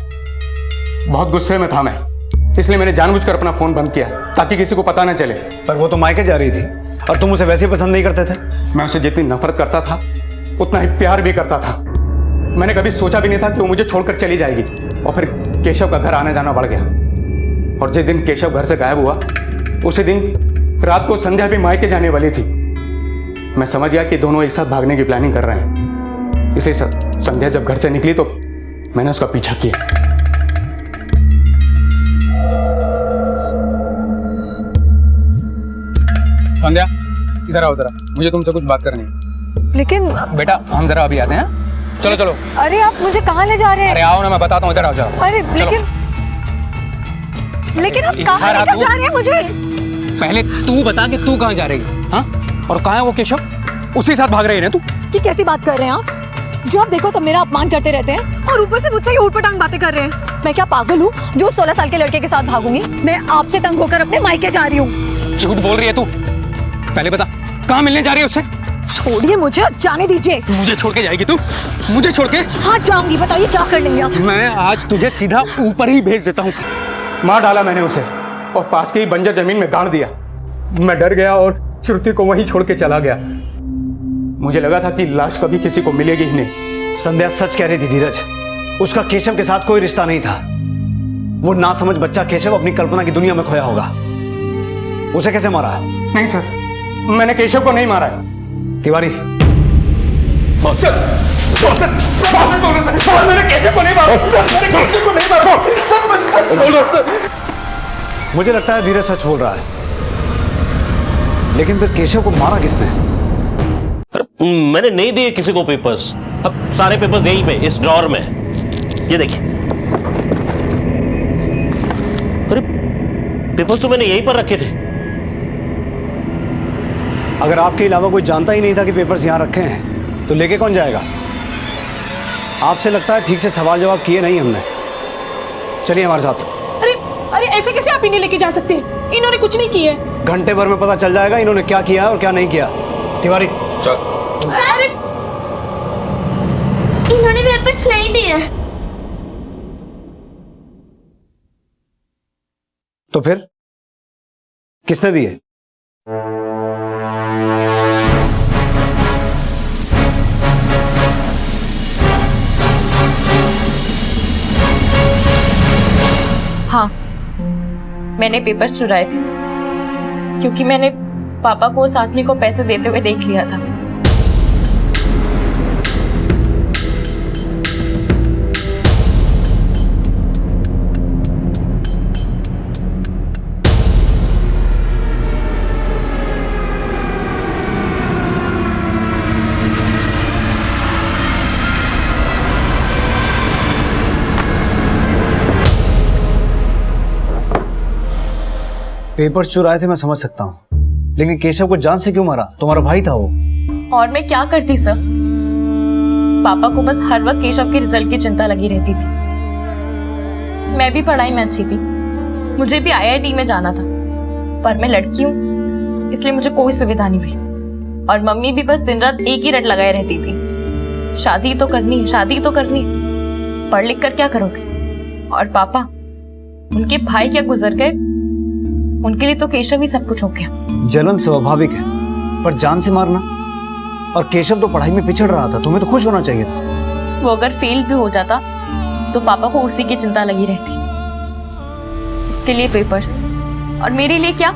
बहुत गुस्से में था मैं, इसलिए मैंने जानबूझकर अपना फोन बंद किया ताकि किसी को पता न चले। पर वो तो मायके जा रही थी और तुम उसे वैसे ही पसंद नहीं करते थे। मैं उसे जितनी नफरत करता था उतना ही प्यार भी करता था। मैंने कभी सोचा भी नहीं था कि वो मुझे छोड़कर चली जाएगी। और फिर केशव का घर आने जाना बढ़ गया, और जिस दिन केशव घर से गायब हुआ उसी दिन रात को संध्या भी मायके जाने वाली थी। मैं समझ गया कि दोनों एक साथ भागने की प्लानिंग कर रहे हैं, इसलिए संध्या जब घर से निकली तो मैंने उसका पीछा किया। संध्या इधर आओ जरा, मुझे तुमसे कुछ बात करनी है। लेकिन बेटा हम जरा अभी आते हैं। चलो चलो। अरे आप मुझे कहाँ ले जा रहे हैं? अरे आओ ना, मैं बताता हूँ, इधर आओ जाओ। अरे लेकिन आप कहाँ लेकर जा रहे हैं मुझे? पहले तू बता कि तू कहाँ जा रही है? हाँ, और कहाँ है वो केशव? उसी साथ भाग रही है तू? ये कैसी बात कर रहे हैं आप? जब देखो तब मेरा अपमान करते रहते हैं और ऊपर से मुझसे ये ऊटपटांग बातें कर रहे हैं। मैं क्या पागल हूँ जो 16 साल के लड़के के साथ भागूंगी? मैं आपसे तंग होकर अपने मायके जा रही हूँ। झूठ बोल रही है तू। पहले बता कहाँ मिलने जा रही है उससे? छोड़िए मुझे और जाने दीजिए। मुझे छोड़ के जाएगी तू? मुझे छोड़ के? हाँ जाऊंगी, बताइए क्या कर लेंगे आप? मैं आज तुझे सीधा ऊपर ही भेज देता हूँ। मार डाला मैंने उसे और पास की बंजर जमीन में गाड़ दिया। मैं डर गया और श्रुति को वहीं छोड़ के चला गया। मुझे लगा था कि लाश कभी किसी को मिलेगी ही नहीं। संध्या सच कह रही थी धीरज, उसका केशव के साथ कोई रिश्ता नहीं था। वो नासमझ बच्चा केशव अपनी कल्पना की दुनिया में खोया होगा। उसे कैसे मारा? नहीं सर, मैंने केशव को नहीं मारा। तिवारी सर, मैंने केशव को नहीं मारा। मुझे लगता है धीरज सच बोल रहा है, लेकिन फिर केशव को मारा किसने? मैंने नहीं दिए किसी को पेपर्स। अब सारे पेपर्स यहीं पे इस ड्रॉर में, ये देखिए। अरे पेपर्स तो मैंने यहीं पर रखे थे। अगर आपके अलावा कोई जानता ही नहीं था कि पेपर्स यहाँ रखे हैं तो लेके कौन जाएगा? आपसे लगता है ठीक से सवाल जवाब किए नहीं हमने। चलिए हमारे साथ। अरे ऐसे कैसे आप इन्हें लेके जा सकते हैं? इन्होंने कुछ नहीं किया है। घंटे भर में पता चल जाएगा इन्होंने क्या किया है और क्या नहीं किया। तिवारी सर, इन्होंने पेपर्स नहीं दिए। तो फिर किसने दिए? हाँ, मैंने पेपर्स चुराए थे क्योंकि मैंने पापा को उस आदमी को पैसे देते हुए देख लिया था। पेपर्स चुराए थे मैं समझ सकता हूँ, लेकिन केशव को जान से क्यों मारा? तुम्हारा भाई था वो। और मैं क्या करती सर? पापा को बस हर वक्त केशव के रिजल्ट की चिंता लगी रहती थी। मैं भी पढ़ाई में अच्छी थी, मुझे भी IIT में जाना था, पर मैं लड़की हूँ इसलिए मुझे कोई सुविधा नहीं हुई। और मम्मी भी बस दिन रात एक ही रट लगाए रहती थी, शादी तो करनी है, शादी तो करनी है, पढ़ लिख कर क्या करोगे? और पापा, उनके भाई क्या गुजर गए, उनके लिए तो केशव ही सब कुछ हो गया। जलन स्वाभाविक है, पर जान से मारना? और केशव तो पढ़ाई में पिछड़ रहा था, तुम्हें तो खुश होना चाहिए था। वो अगर फेल भी हो जाता तो पापा को उसी की चिंता लगी रहती। उसके लिए पेपर्स, और मेरे लिए क्या?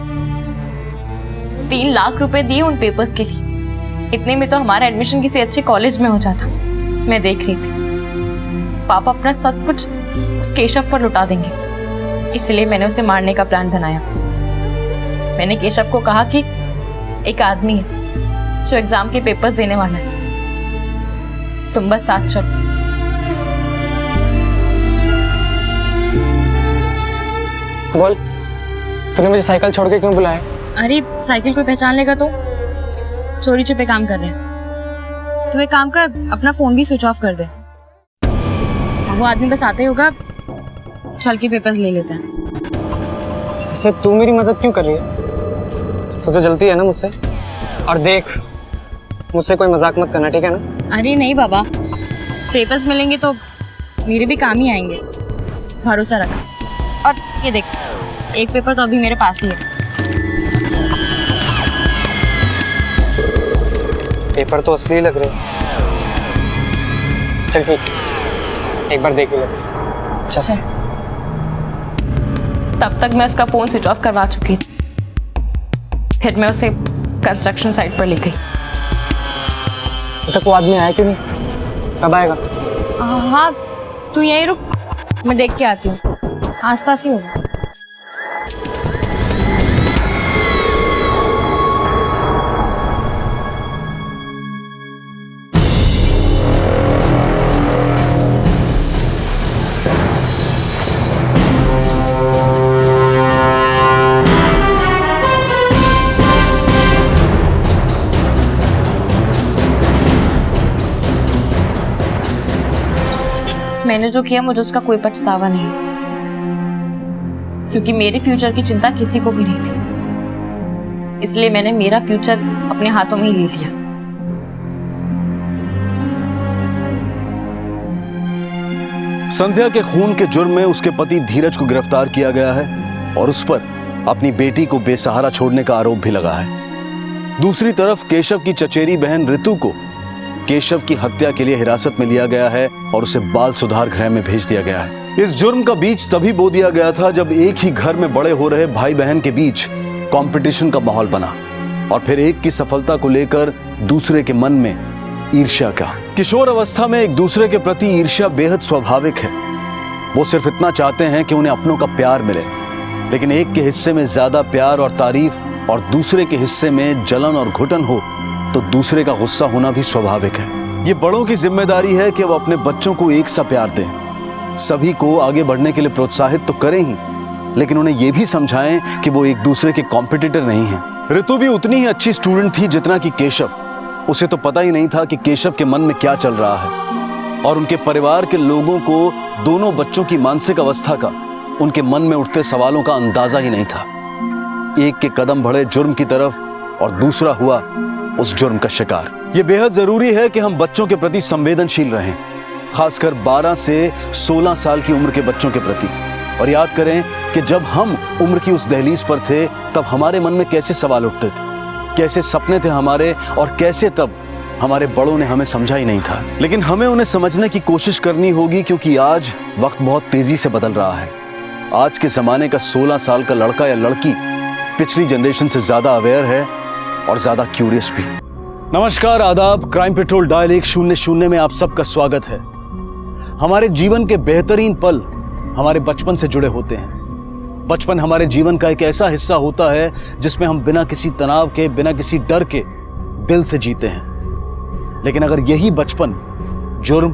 3 लाख रुपए दिए उन पेपर्स के लिए। इतने में तो हमारा एडमिशन किसी अच्छे कॉलेज में हो जाता। मैं देख रही थी पापा अपना सब कुछ उस केशव पर लुटा देंगे, इसलिए मैंने उसे मारने का प्लान बनाया। मैंने केशव को कहा कि एक आदमी है जो एग्जाम के पेपर्स देने वाला है, तुम बस साथ चलो। बोल, तूने मुझे साइकिल छोड़ के क्यों बुलाया? अरे साइकिल कोई पहचान लेगा तो? चोरी छुपे काम कर रहे हैं। तू एक काम कर, अपना फोन भी स्विच ऑफ कर दे। वो आदमी बस आते ही होगा, चल के पेपर्स ले लेते हैं। ऐसे तू मेरी मदद क्यों कर रही है? तू तो जलती है ना मुझसे। और देख, मुझसे कोई मजाक मत करना, ठीक है ना? अरे नहीं बाबा, पेपर्स मिलेंगे तो मेरे भी काम ही आएंगे, भरोसा रखा। और ये देख, एक पेपर तो अभी मेरे पास ही है। पेपर तो असली लग रहे। चल ठीक, एक बार देख ही लेते। चल। तब तक मैं उसका फोन स्विच ऑफ करवा चुकी थी। फिर मैं उसे कंस्ट्रक्शन साइट पर ले गई। अब तक वो आदमी आया क्यों नहीं? कब आएगा? हाँ, तू यहीं रुक, मैं देख के आती हूँ। आसपास ही होगा। मैंने जो किया मुझे उसका कोई पछतावा नहीं, क्योंकि मेरे फ्यूचर की चिंता किसी को भी नहीं थी। इसलिए मैंने मेरा फ्यूचर अपने हाथों में ही ले लिया। संध्या के खून के जुर्म में उसके पति धीरज को गिरफ्तार किया गया है और उस पर अपनी बेटी को बेसहारा छोड़ने का आरोप भी लगा है। दूसरी तरफ केशव की चचेरी बहन ऋतु को केशव की हत्या के लिए हिरासत में लिया गया है और उसे बाल सुधार गृह में भेज दिया गया है। इस जुर्म का बीज तभी बो दिया गया था जब एक ही घर में बड़े हो रहे भाई बहन के बीच कंपटीशन का माहौल बना और फिर एक की सफलता को लेकर दूसरे के मन में ईर्ष्या का। किशोर अवस्था में एक दूसरे के प्रति ईर्ष्या बेहद स्वाभाविक है। वो सिर्फ इतना चाहते हैं कि उन्हें अपनों का प्यार मिले, लेकिन एक के हिस्से में ज्यादा प्यार और तारीफ और दूसरे के हिस्से में जलन और घुटन हो तो दूसरे का गुस्सा होना भी स्वाभाविक है। ये बड़ों की जिम्मेदारी है कि वो अपने बच्चों को एक सा प्यार दें, सभी को आगे बढ़ने के लिए प्रोत्साहित तो करें ही, लेकिन उन्हें यह भी समझाएं कि वो एक दूसरे के कॉम्पिटिटर नहीं हैं। ऋतु भी उतनी ही अच्छी स्टूडेंट थी जितना कि केशव। उसे तो पता ही नहीं था कि केशव के मन में क्या चल रहा है और उनके परिवार के लोगों को दोनों बच्चों की मानसिक अवस्था का, उनके मन में उठते सवालों का अंदाजा ही नहीं था। एक के कदम बढ़े जुर्म की तरफ और दूसरा हुआ उस जुर्म का शिकार। यह बेहद जरूरी है कि हम बच्चों के प्रति संवेदनशील रहें, खासकर 12 से 16 साल की उम्र के बच्चों के प्रति। और याद करें कि जब हम उम्र की उस दहलीज पर थे तब हमारे मन में कैसे सवाल उठते थे, कैसे सपने थे हमारे और कैसे तब हमारे बड़ों ने हमें समझा ही नहीं था। लेकिन हमें उन्हें समझने की कोशिश करनी होगी, क्योंकि आज वक्त बहुत तेजी से बदल रहा है। आज के जमाने का 16 साल का लड़का या लड़की पिछली जनरेशन से ज्यादा अवेयर है और ज्यादा क्यूरियस भी। नमस्कार, आदाब। क्राइम पेट्रोल डायल 100 में आप सबका स्वागत है। हमारे जीवन के बेहतरीन पल हमारे बचपन से जुड़े होते हैं। बचपन हमारे जीवन का एक ऐसा हिस्सा होता है जिसमें हम बिना किसी तनाव के, बिना किसी डर के दिल से जीते हैं। लेकिन अगर यही बचपन जुर्म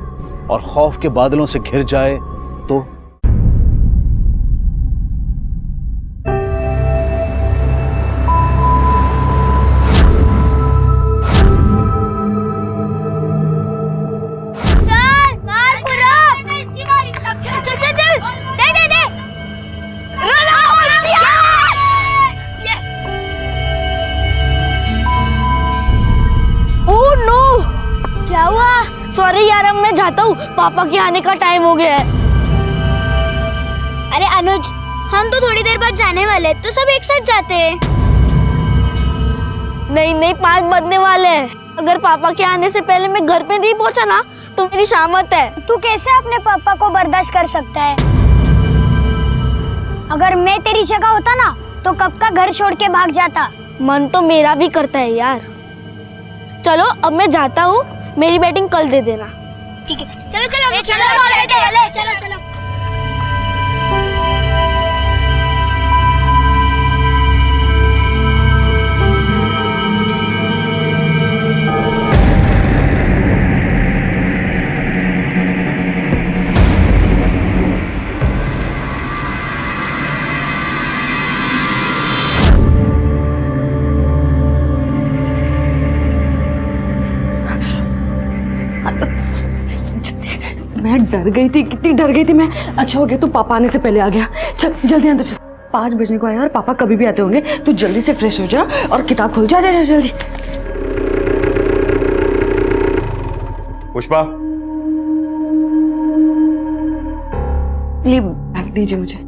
और खौफ के बादलों से घिर जाए तो सॉरी यार, अब मैं जाता हूँ, पापा के आने का टाइम हो गया है। अरे अनुज, हम तो थोड़ी देर बाद जाने वाले हैं, तो सब एक साथ जाते हैं। नहीं नहीं, 5 बजने वाले हैं। अगर पापा के आने से पहले मैं घर पे नहीं पहुंचा ना तो मेरी शामत है। तू कैसे अपने पापा को बर्दाश्त कर सकता है? अगर मैं तेरी जगह होता ना तो कब का घर छोड़ के भाग जाता। मन तो मेरा भी करता है यार। चलो अब मैं जाता हूँ, मेरी बैटिंग कल दे देना। ठीक है, चलो चलो चलो चलो चलो। मैं डर गई थी, कितनी डर गई थी मैं। अच्छा हो गया तू पापा आने से पहले आ गया। चल जल्दी अंदर चल, 5 बजने को आया और पापा कभी भी आते होंगे। तू जल्दी से फ्रेश हो जा और किताब खोल। जा जा जा जल्दी। पुष्पा, प्लीज बैग दीजिए मुझे।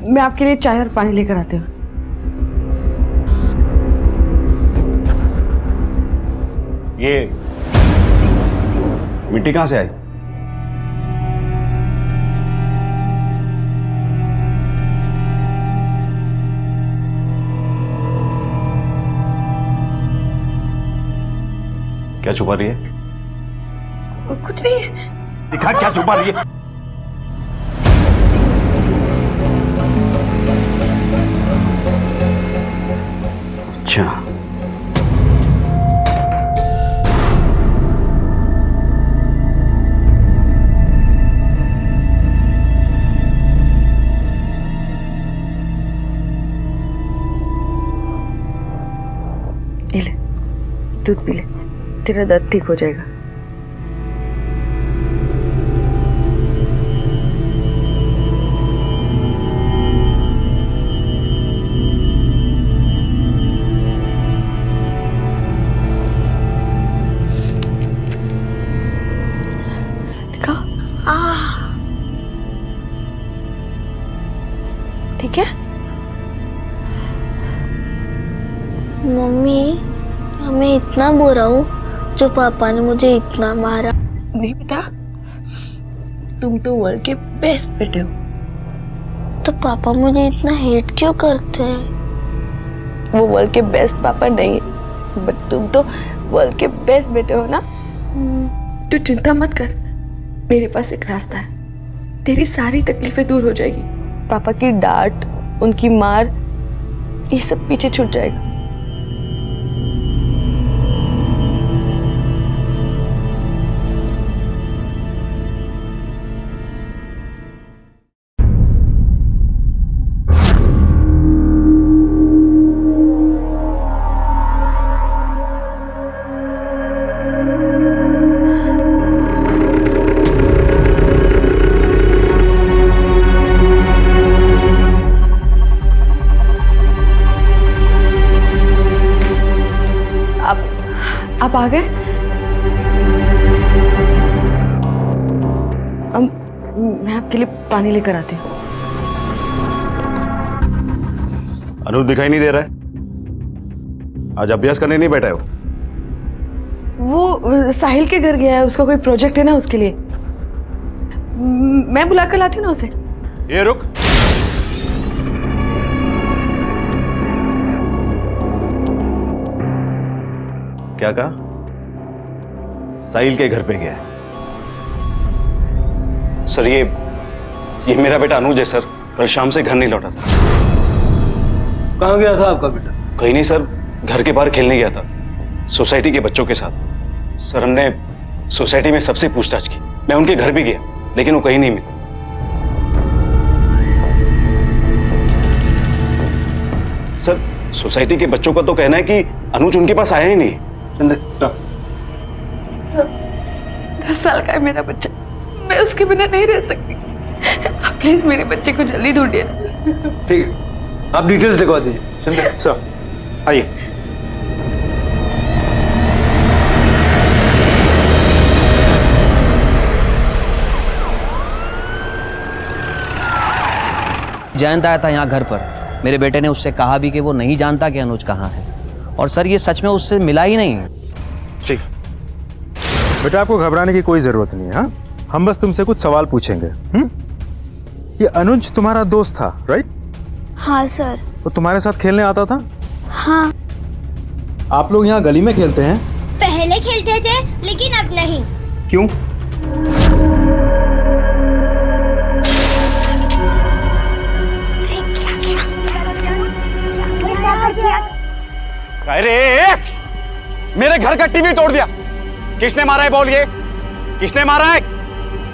मैं आपके लिए चाय और पानी लेकर आती हूँ। ये मिट्टी कहाँ से आई? क्या छुपा रही है? कुछ नहीं है। दिखा क्या छुपा रही है? अच्छा, ले दूध पी ले, तेरा दर्द ठीक हो जाएगा। ठीक है? मम्मी, क्या मैं इतना बुरा हूँ जो पापा ने मुझे इतना मारा? नहीं बेटा, तुम तो वर्ल्ड के बेस्ट बेटे हो। तो पापा मुझे इतना हेट क्यों करते हैं? वो वर्ल्ड के बेस्ट पापा नहीं है, बट तुम तो वर्ल्ड के बेस्ट बेटे हो ना। तू चिंता मत कर, मेरे पास एक रास्ता है, तेरी सारी तकलीफें दूर हो जाएगी। पापा की डांट, उनकी मार, ये सब पीछे छूट जाएगा। आप आ गए? मैं आपके लिए पानी लेकर आती हूँ। अनुज दिखाई नहीं दे रहा है? आज अभ्यास करने नहीं बैठा है वो साहिल के घर गया है, उसका कोई प्रोजेक्ट है ना, उसके लिए। मैं बुला कर लाती हूँ ना उसे। ये रुक, क्या कहा? साहिल के घर पे गया है? सर ये मेरा बेटा अनुज है सर। कल शाम से घर नहीं लौटा था। कहाँ गया था आपका बेटा? कहीं नहीं सर, घर के बाहर खेलने गया था सोसाइटी के बच्चों के साथ। सर हमने सोसाइटी में सबसे पूछताछ की, मैं उनके घर भी गया लेकिन वो कहीं नहीं मिला। सर सोसाइटी के बच्चों का तो कहना है कि अनुज उनके पास आया ही नहीं। सर 10 साल का है मेरा बच्चा, मैं उसके बिना नहीं रह सकती। आप प्लीज मेरे बच्चे को जल्दी ढूंढिए ना। ठीक है, आप डिटेल्स लिखवा दीजिए। सुनिए सर, आइए। जयंत आया था यहाँ घर पर। मेरे बेटे ने उससे कहा भी कि वो नहीं जानता कि अनुज कहाँ है, और सर ये सच में उससे मिला ही नहीं। ठीक बेटा, आपको घबराने की कोई जरूरत नहीं है। हाँ, हम बस तुमसे कुछ सवाल पूछेंगे। ये अनुज तुम्हारा दोस्त था, राइट? हाँ सर। वो तुम्हारे साथ खेलने आता था? हाँ। आप लोग यहाँ गली में खेलते हैं? पहले खेलते थे लेकिन अब नहीं। क्यों? अरे मेरे घर का टीवी तोड़ दिया। किसने मारा है बॉल? ये किसने मारा है?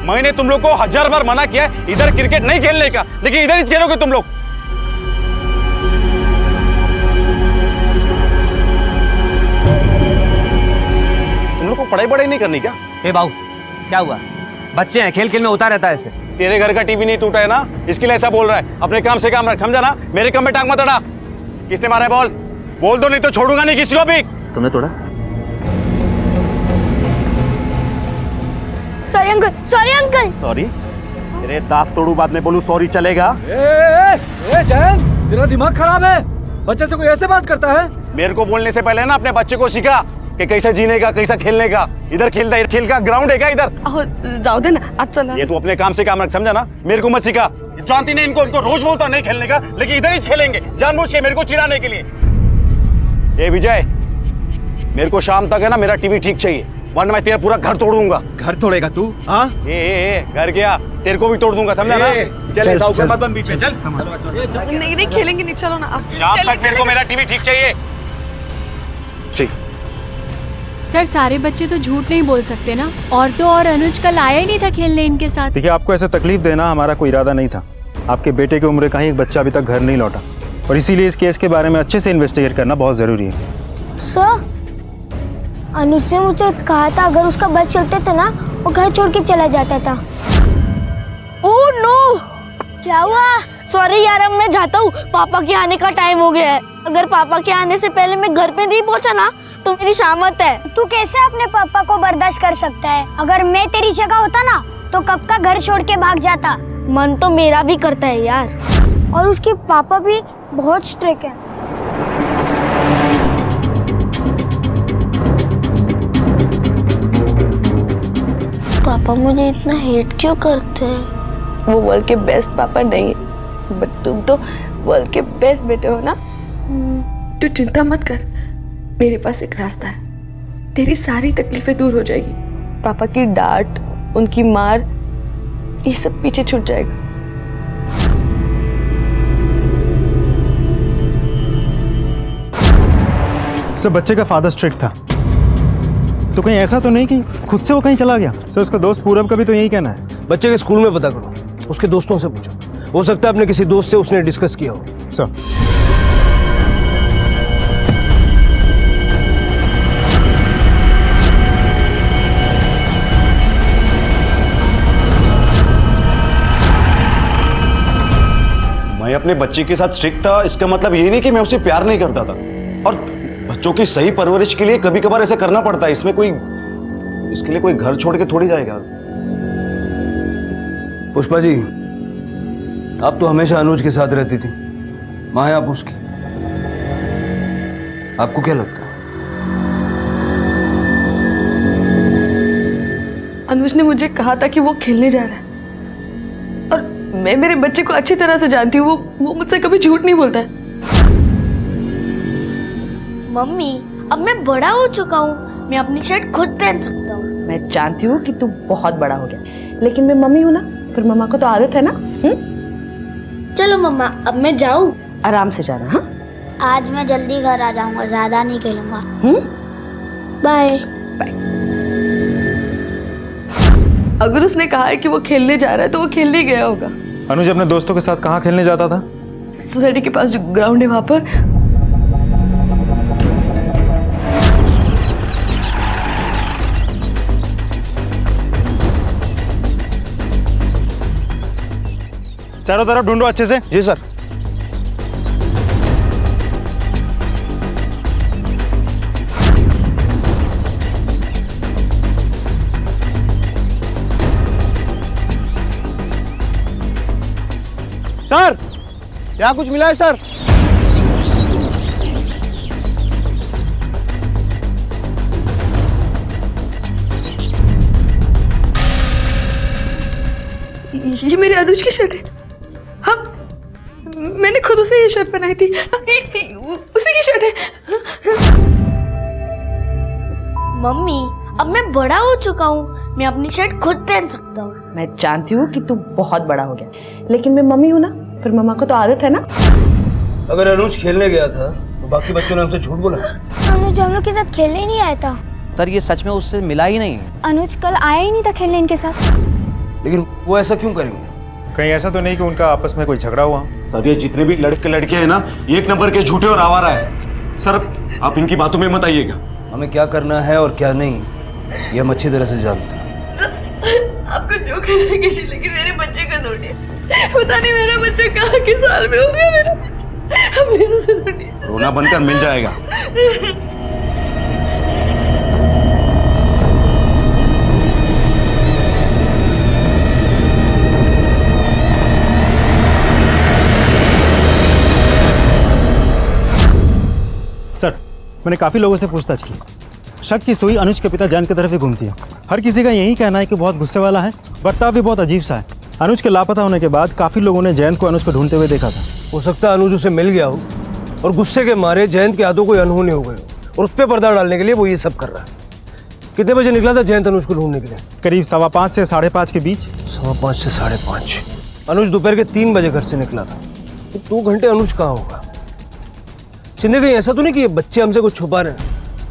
मैंने तुम लोग को 1000 बार मना किया है इधर क्रिकेट नहीं खेलने का, लेकिन इधर ही खेलोगे तुम लोग। तुम लोग को पढ़ाई नहीं करनी क्या? हे बाबू, क्या हुआ? बच्चे हैं, खेल खेल में होता रहता है ऐसे। तेरे घर का टीवी नहीं टूटा है ना, इसके लिए ऐसा बोल रहा है। अपने काम से काम रख, समझा ना? मेरे काम में टांग मत अड़ा। किसने मारा है बॉल? बोल दो, नहीं तो छोड़ूंगा नहीं किसी को भी। तुमने तोड़ा? Sorry uncle, sorry uncle. Sorry? तेरे दांत तोड़ू, बाद में बोलू सॉरी चलेगा? जयंत, तेरा दिमाग खराब है। बच्चे से कोई ऐसे बात करता है? मेरे को बोलने से पहले ना अपने बच्चे को सिखा कि कैसे जीने का, कैसा खेलने का। इधर खेलता है, खेल का ग्राउंड है क्या इधर? जाओ दे ना, आज चला। ये तू अपने काम से काम रख, समझा ना? मेरे को मत सिखा। जानती नहीं इनको रोज बोलता नहीं खेलने का, लेकिन इधर ही खेलेंगे जानबूझ के मेरे को चिढ़ाने के लिए। ए विजय, मेरे को शाम तक है ना मेरा टीवी ठीक चाहिए, वरना मैं तेरा पूरा घर तोड़ूंगा। घर तोड़ेगा तू? हाँ? घर गया, तेरे को भी तोड़ दूंगा, समझा ना? चल साउकर मत बन बीच में, चल। नहीं खेलेंगे नहीं, चलो ना। शाम तक मेरे को मेरा टीवी ठीक चाहिए। ठीक। सर, सारे बच्चे तो झूठ नहीं बोल सकते ना। और तो और अनुज कल आया ही नहीं था खेलने इनके साथ। देखिए, आपको ऐसे तकलीफ देना हमारा कोई इरादा नहीं था। आपके बेटे की उम्र का ही एक बच्चा अभी तक घर नहीं लौटा, और इसीलिए इस केस के बारे में अच्छे से इन्वेस्टिगेट करना बहुत जरूरी है। सर, अनुज ने मुझे कहा था अगर उसका बस चलते थे ना, वो घर छोड़ के चला जाता था। Oh no! क्या हुआ? सॉरी यार, अब मैं जाता हूँ, पापा के आने का टाइम हो गया है। अगर पापा के आने से पहले मैं घर पे नहीं पहुँचा ना तो मेरी शामत है। तू कैसे अपने पापा को बर्दाश्त कर सकता है? अगर मैं तेरी जगह होता ना तो कब का घर छोड़ के भाग जाता। मन तो मेरा भी करता है यार। और उसके पापा भी बहुत स्ट्रिक्ट है। पापा मुझे इतना हेट क्यों करते हैं? वो वर्ल्ड के बेस्ट पापा नहीं है, बट तुम तो वर्ल्ड के बेस्ट बेटे हो ना। तू चिंता मत कर, मेरे पास एक रास्ता है, तेरी सारी तकलीफें दूर हो जाएगी। पापा की डांट, उनकी मार, ये सब पीछे छूट जाएगा। सर, बच्चे का फादर स्ट्रिक्ट था, तो कहीं ऐसा तो नहीं कि खुद से वो कहीं चला गया? सर, उसका दोस्त पूरब का भी तो यही कहना है। बच्चे के स्कूल में पता करो, उसके दोस्तों से पूछो, हो सकता है अपने किसी दोस्त से उसने डिस्कस किया हो। सर, मैं अपने बच्चे के साथ स्ट्रिक्ट था, इसका मतलब ये नहीं कि मैं उसे प्यार नहीं करता था। और बच्चों की सही परवरिश के लिए कभी कभार ऐसा करना पड़ता है। इसमें कोई, इसके लिए कोई घर छोड़ के थोड़ी जाएगा। पुष्पा जी, आप तो हमेशा अनुज के साथ रहती थी, माँ है आप उसकी, आपको क्या लगता है? अनुज ने मुझे कहा था कि वो खेलने जा रहा है, और मैं मेरे बच्चे को अच्छी तरह से जानती हूँ, वो मुझसे कभी झूठ नहीं बोलता है। मम्मी, अब मैं बड़ा हो चुका हूँ, मैं अपनी शर्ट खुद पहन सकता हूँ। मैं जानती हूँ कि तू बहुत बड़ा हो गया, लेकिन मैं मम्मी हूँ ना, फिर मम्मा को तो आदत है ना। चलो मम्मा, अब मैं जाऊँ? आराम से जाना। हाँ, आज मैं जल्दी घर आ जाऊंगा, ज्यादा नहीं खेलूंगा। बाय। अगर उसने कहा है कि वो खेलने जा रहा है तो वो खेलने गया होगा। अनुज अपने दोस्तों के साथ कहाँ खेलने जाता था? सोसाइटी के पास जो ग्राउंड है वहां पर। चारों तरफ ढूंढो अच्छे से। जी सर। सर यहाँ कुछ मिला है सर? ये मेरे अनुज की शर्ट है। हाँ, मैंने खुद उसे ये शर्ट पहनाई थी। उसी की शर्ट है। मम्मी, अब मैं बड़ा हो चुका हूँ, मैं अपनी शर्ट खुद पहन सकता हूँ। मैं जानती हूँ कि तू बहुत बड़ा हो गया, लेकिन मैं मम्मी हूँ ना, फिर मम्मा को तो आदत है ना। अगर अनुज खेलने गया था तो बाकी बच्चों ने हमसे झूठ बोला। अनुज हम लोग के साथ खेलने ही नहीं आया था। सर ये सच में उससे मिला ही नहीं। अनुज कल आया ही नहीं था खेलने इनके साथ। लेकिन वो ऐसा क्यों करेंगे? कहीं ऐसा तो नहीं कि उनका आपस में कोई झगड़ा हुआ? सर ये जितने भी लड़के लड़के हैं ना, एक नंबर के झूठे और आवारा है। सर आप इनकी बातों में मत आइएगा। हमें क्या करना है और क्या नहीं ये हम अच्छी तरह से जानते हैं। आपको जो करना है कीजिए, लेकिन मेरे बच्चे को ढूंढिए। पता नहीं मेरा बच्चा कहाँ के साल में हो गया। मेरा बच्चा प्लीज उसे ढूंढिए। रोना बनकर मिल जाएगा। सर मैंने काफ़ी लोगों से पूछताछ की, शक की सुई अनुज के पिता जयंत की तरफ ही घूमती है। हर किसी का यही कहना है कि बहुत गुस्से वाला है, बर्ताव भी बहुत अजीब सा है। अनुज के लापता होने के बाद काफ़ी लोगों ने जयंत को अनुज को ढूंढते हुए देखा था। हो सकता है अनुज उसे मिल गया हो और गुस्से के मारे जयंत के हाथों कोई अनहोनी हो गए और उस पर पर्दा डालने के लिए वो ये सब कर रहा है। कितने बजे निकला था जयंत अनुज को ढूंढने के लिए? करीब 5:15 से 5:30 के बीच। 5:15 से 5:30। अनुज दोपहर के 3 बजे घर से निकला था, तो 2 घंटे अनुज कहाँ होगा? शिंदे कहीं ऐसा तो नहीं कि ये बच्चे हमसे कुछ छुपा रहे हैं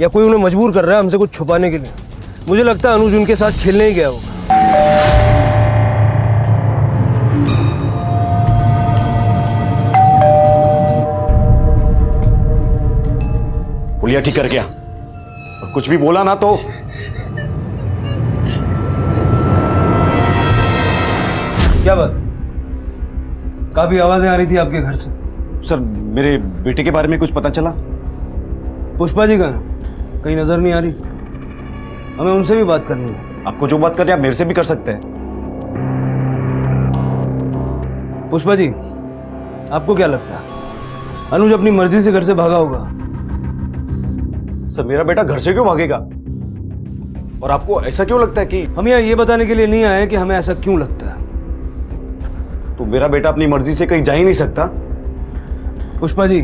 या कोई उन्हें मजबूर कर रहा है हमसे कुछ छुपाने के लिए? मुझे लगता है अनुज उनके साथ खेलने ही गया होगा। पुलिया ठीक कर गया और कुछ भी बोला ना तो क्या बात? काफी आवाजें आ रही थी आपके घर से। सर मेरे बेटे के बारे में कुछ पता चला? पुष्पा जी का कहीं नजर नहीं आ रही। हमें उनसे भी बात करनी है। आपको जो बात करनी है आप मेरे से भी कर सकते हैं। पुष्पा जी आपको क्या लगता है अनुज अपनी मर्जी से घर से भागा होगा? सर मेरा बेटा घर से क्यों भागेगा? और आपको ऐसा क्यों लगता है कि हम यहाँ ये बताने के लिए नहीं आए कि हमें ऐसा क्यों लगता है। तो मेरा बेटा अपनी मर्जी से कहीं जा ही नहीं सकता? पुष्पा जी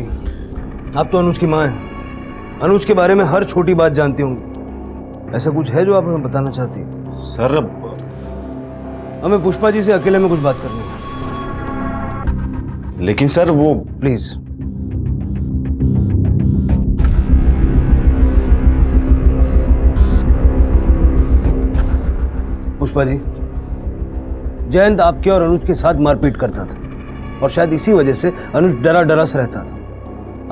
आप तो अनुज की माँ हैं, अनुज के बारे में हर छोटी बात जानती होंगी। ऐसा कुछ है जो आप हमें बताना चाहती हैं? सर हमें पुष्पा जी से अकेले में कुछ बात करनी है। लेकिन सर वो प्लीज पुष्पा जी, जयंत आपके और अनुज के साथ मारपीट करता था और शायद इसी वजह से अनुज डरा डरा से रहता था।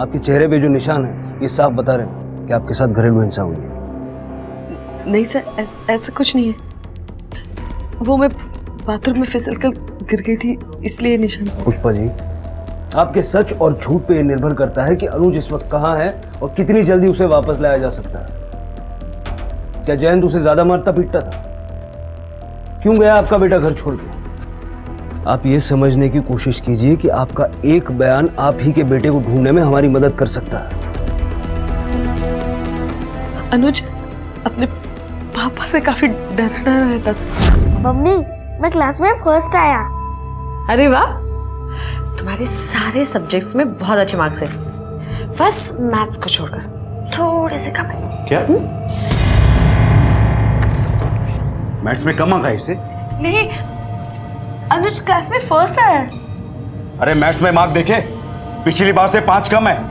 आपके चेहरे पे जो निशान है ये साफ बता रहे हैं कि आपके साथ घरेलू हिंसा हुई है। नहीं सर, ऐसा कुछ नहीं है। वो मैं बाथरूम में फिसल कर गिर गई थी, इसलिए निशान। पुष्पा जी आपके सच और झूठ पे ये निर्भर करता है कि अनुज इस वक्त कहाँ है और कितनी जल्दी उसे वापस लाया जा सकता है। क्या जयंत उसे ज्यादा मारता पीटता था? क्यों गया आपका बेटा घर छोड़ के? आप ये समझने की कोशिश कीजिए कि आपका एक बयान आप ही के बेटे को ढूंढने में हमारी मदद कर सकता है। अनुज अपने पापा से काफी डरा डरा रहता था। मम्मी मैं क्लास में फर्स्ट आया। अरे वाह, तुम्हारे सारे सब्जेक्ट्स में बहुत अच्छे मार्क्स हैं, बस मैथ्स को छोड़कर थोड़े से कम है। क्या? मैथ्स में कम आ गए इसे? नहीं, अनुज क्लास में फर्स्ट आया है। अरे मैथ्स में मार्क देखे, पिछली बार से 5 कम है।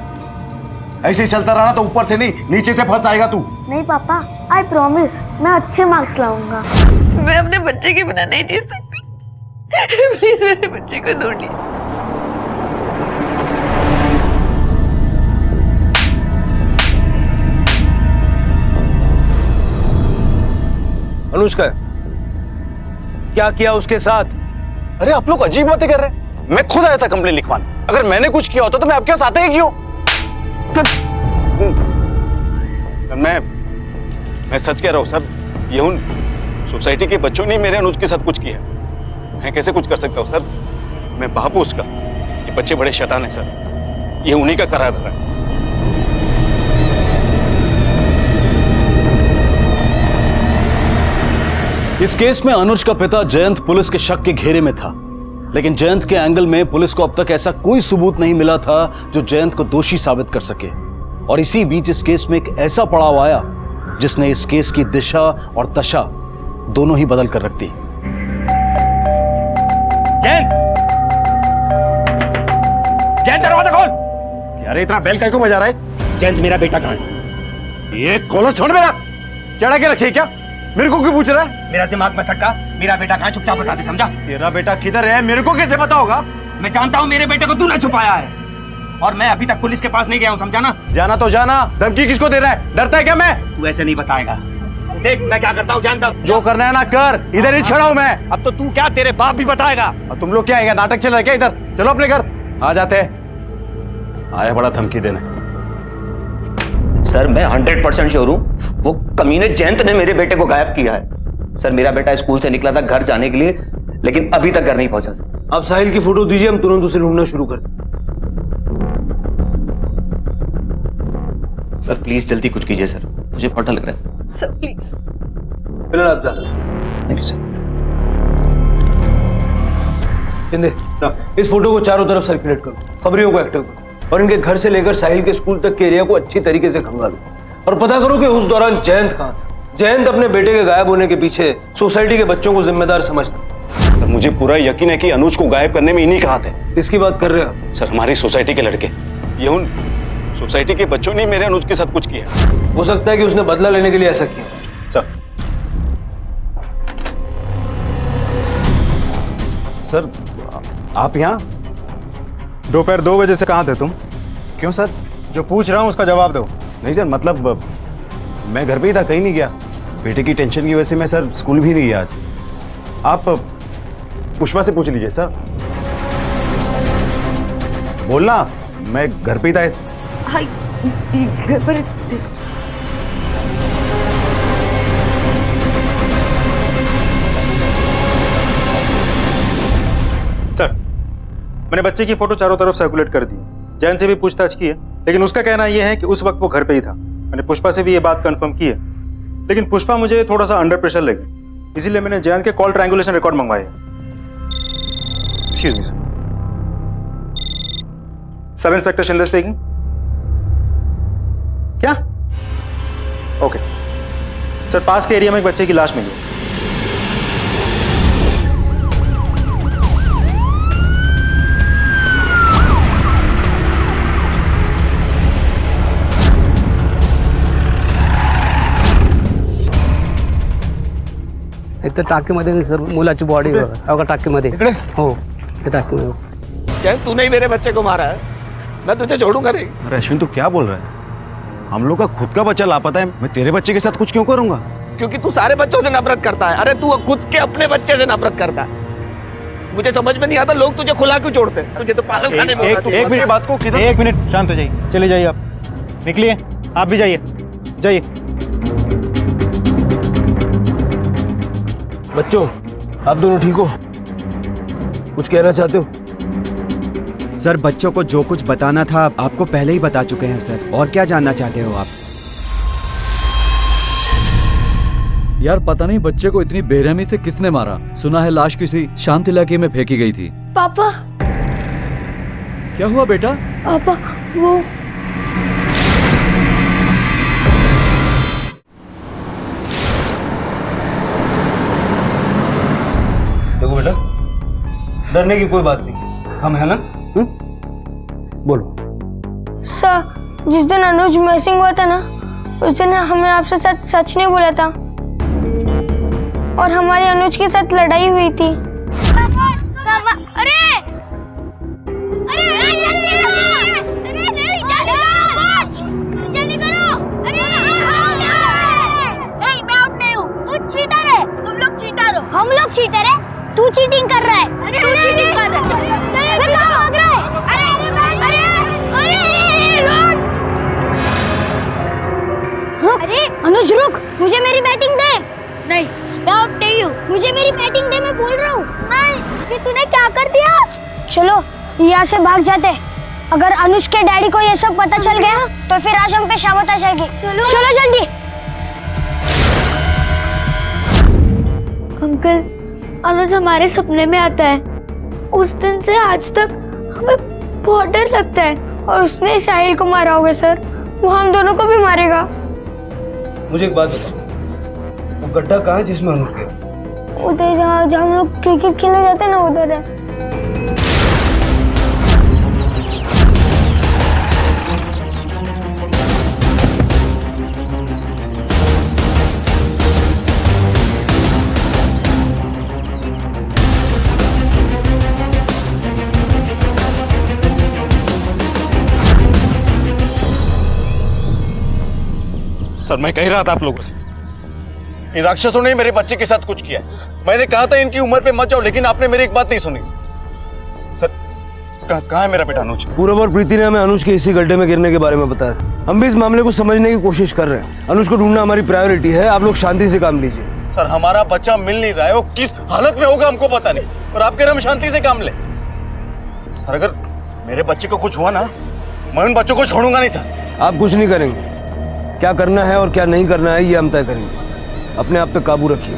ऐसे ही चलता रहा ना तो ऊपर से नहीं नीचे से फर्स्ट आएगा तू। नहीं पापा, आई प्रॉमिस मैं अच्छे मार्क्स लाऊंगा। मैं अपने बच्चे के बिना नहीं जी सकती। प्लीज मेरे बच्चे को ढूंढिए। अनुज का क्या किया उसके साथ? अरे आप लोग अजीब बातें कर रहे हैं। मैं खुद आया था कंप्लेन लिखवाने। अगर मैंने कुछ किया होता तो मैं आपके पास आता ही क्यों? मैं सच कह रहा हूं सर, ये उन सोसाइटी के बच्चों ने मेरे अनुज के साथ कुछ किया। मैं कैसे कुछ कर सकता हूं सर? मैं बाप हूं उसका। ये बच्चे बड़े शैतान हैं सर, ये उन्हीं का करा धरा है। इस केस में अनुज का पिता जयंत पुलिस के शक के घेरे में था, लेकिन जयंत के एंगल में पुलिस को अब तक ऐसा कोई सबूत नहीं मिला था जो जयंत को दोषी साबित कर सके। और इसी बीच इस केस में एक ऐसा पड़ाव आया जिसने इस केस की दिशा और दशा दोनों ही बदल कर रख दी। जयंत! जयंत दरवाजा खोल! अरे इतना बेल क्यों बजा रहा है? जयंत मेरा बेटा कहाँ है? ये कॉलर छोड़ मेरा! चढ़ा के रखे क्या? मेरे को क्यों पूछ रहा है? मेरा दिमाग में सटका, मेरा बेटा कहाँ, चुपचाप बता दे, समझा? तेरा बेटा किधर है मेरे को कैसे पता होगा? मैं जानता हूँ मेरे बेटे को तूने छुपाया है, और मैं अभी तक पुलिस के पास नहीं गया हूँ, समझा ना? जाना तो जाना, धमकी किसको दे रहा है? डरता है क्या मैं? तू ऐसे नहीं बताएगा। देख मैं क्या करता हूँ, जानता हूँ। जो करना है ना कर, इधर ही खड़ा हूँ मैं। अब तो तू क्या, तेरे बाप भी बताएगा। और तुम लोग क्या है, नाटक चल रहा है क्या इधर? चलो अपने घर आ जाते हैं। आया बड़ा धमकी देने। सर मैं 100% श्योर हूँ वो कमीने जयंत ने मेरे बेटे को गायब किया है। सर मेरा बेटा स्कूल से निकला था घर जाने के लिए, लेकिन अभी तक घर नहीं पहुंचा। आप साहिल की फोटो दीजिए, हम तुरंत उसे ढूंढना शुरू कर दें। सर प्लीज जल्दी कुछ कीजिए सर, मुझे बहुत डर लग रहा है। Sir please. फिलहाल आप जा सकते। Thank you sir. इस फोटो को चारों तरफ सर्कुलेट करो, खबरियों को एक्टिव करो, और इनके घर से लेकर साहिल के स्कूल तक के एरिया को अच्छी तरीके से खंगालो, और पता करो कि उस दौरान जयंत कहाँ था। जयंत अपने बेटे के गायब होने के पीछे सोसाइटी के बच्चों को जिम्मेदार समझता। सर मुझे पूरा यकीन है कि अनुज को गायब करने में इन्हीं का हाथ है। किसकी बात कर रहे हो? सर हमारी सोसाइटी के लड़के, ये उन सोसाइटी के बच्चों ने मेरे अनुज के साथ कुछ किया। हो सकता है कि उसने बदला लेने के लिए ऐसा किया। सर आप यहाँ दोपहर 2 बजे से कहाँ थे तुम? क्यों सर? जो पूछ रहा हूँ उसका जवाब दो। नहीं सर, मतलब मैं घर पे ही था, कहीं नहीं गया। बेटे की टेंशन की वजह से मैं सर स्कूल भी नहीं गया आज। आप पुष्पा से पूछ लीजिए सर। बोलना, मैं घर पे ही था। हाँ घर पर। सर मैंने बच्चे की फोटो चारों तरफ सर्कुलेट कर दी, जैन से भी पूछताछ की है, लेकिन उसका कहना यह है कि उस वक्त वो घर पे ही था। मैंने पुष्पा से भी ये बात कंफर्म की है, लेकिन पुष्पा मुझे थोड़ा सा अंडर प्रेशर लगी, इसीलिए मैंने जैन के कॉल ट्रायंगुलेशन रिकॉर्ड मंगवाए। Excuse me sir. Sub inspector Shinde speaking. क्या? ओके सर, पास के एरिया में एक बच्चे की लाश मिली। एक तर टाकीमध्ये सर मुलाची बॉडी अवघा टाकीमध्ये हो ते टाकीमध्ये। जयंत तूने ही मेरे बच्चे को मारा है, मैं तुझे छोड़ूंगा नहीं। अरे अश्विन तू क्या बोल रहा है? हम लोग का खुद का बच्चा लापता है, मैं तेरे बच्चे के साथ कुछ क्यों करूंगा? क्योंकि तू सारे बच्चों से नफरत करता है। अरे तू खुद के अपने बच्चे से नफरत करता है। मुझे समझ में नहीं आता लोग तुझे खुला क्यों छोड़ते हैं। तुझे तो पागल खाने में एक मिनट बात को किधर? एक मिनट शांत हो जाइए, चले जाइए आप, निकलिए आप भी जाइए, जाइए। बच्चों आप दोनों ठीक हो? कुछ कहना चाहते हो? सर बच्चों को जो कुछ बताना था आपको पहले ही बता चुके हैं सर, और क्या जानना चाहते हो आप? यार पता नहीं बच्चे को इतनी बेरहमी से किसने मारा। सुना है लाश किसी शांत इलाके में फेंकी गई थी। पापा। क्या हुआ बेटा? पापा वो देखो बेटा, डरने की कोई बात नहीं, हम है ना? बोलो। सर जिस दिन अनुज मिसिंग हुआ था ना, उस दिन हमने आपसे सच नहीं बोला था, और हमारी अनुज के साथ लड़ाई हुई थी। अरे अरे जल्दी करो, अरे नहीं जल्दी करो, जल्दी करो। अरे नहीं मैं आउट नहीं हूँ, तू चीटर है, तुम लोग चीटर हो। हम लोग चीटर है, तू चीटिंग कर रहा है। अरे तू चीटिंग कर रहा है। अनुज रुक, मुझे मेरी बैटिंग दे। नहीं, मैं आउट नहीं हूँ। मुझे मेरी बैटिंग दे, मैं बोल रहा हूँ। नहीं, फिर तूने क्या कर दिया? चलो यहाँ से भाग जाते। अगर अनुज के डैडी को ये सब पता चल गया तो फिर आज हम पे शामत आ जाएगी। चलो जल्दी। अंकल, अनुज हमारे सपने में आता है। उस दिन से आज तक हमें बहुत डर लगता है। और उसने साहिल को मारा होगा सर, वो हम दोनों को भी मारेगा। मुझे एक बात बताओ, वो गड्ढा कहाँ है जिसमें अनुज गया? उधर जहाँ हम लोग क्रिकेट खेलने जाते हैं ना, उधर है। सर मैं कह रहा था आप लोगों से, इन राक्षसों ने मेरे बच्चे के साथ कुछ किया। मैंने कहा था इनकी उम्र पे मत जाओ, लेकिन आपने मेरी एक बात नहीं सुनी। सर कहाँ है मेरा बेटा अनुज? पूरब और प्रीति ने हमें अनुज के इसी गड्ढे में गिरने के बारे में बताया था। हम भी इस मामले को समझने की कोशिश कर रहे हैं। अनुज को ढूंढना हमारी प्रायोरिटी है। आप लोग शांति से काम लीजिए। सर हमारा बच्चा मिल नहीं रहा है, वो किस हालत में होगा हमको पता नहीं, और आप कह रहे हम शांति से काम ले। सर अगर मेरे बच्चे को कुछ हुआ ना, मैं उन बच्चों को छोड़ूंगा नहीं सर। आप कुछ नहीं करेंगे। क्या करना है और क्या नहीं करना है ये हम तय करेंगे। अपने आप पे काबू रखिए।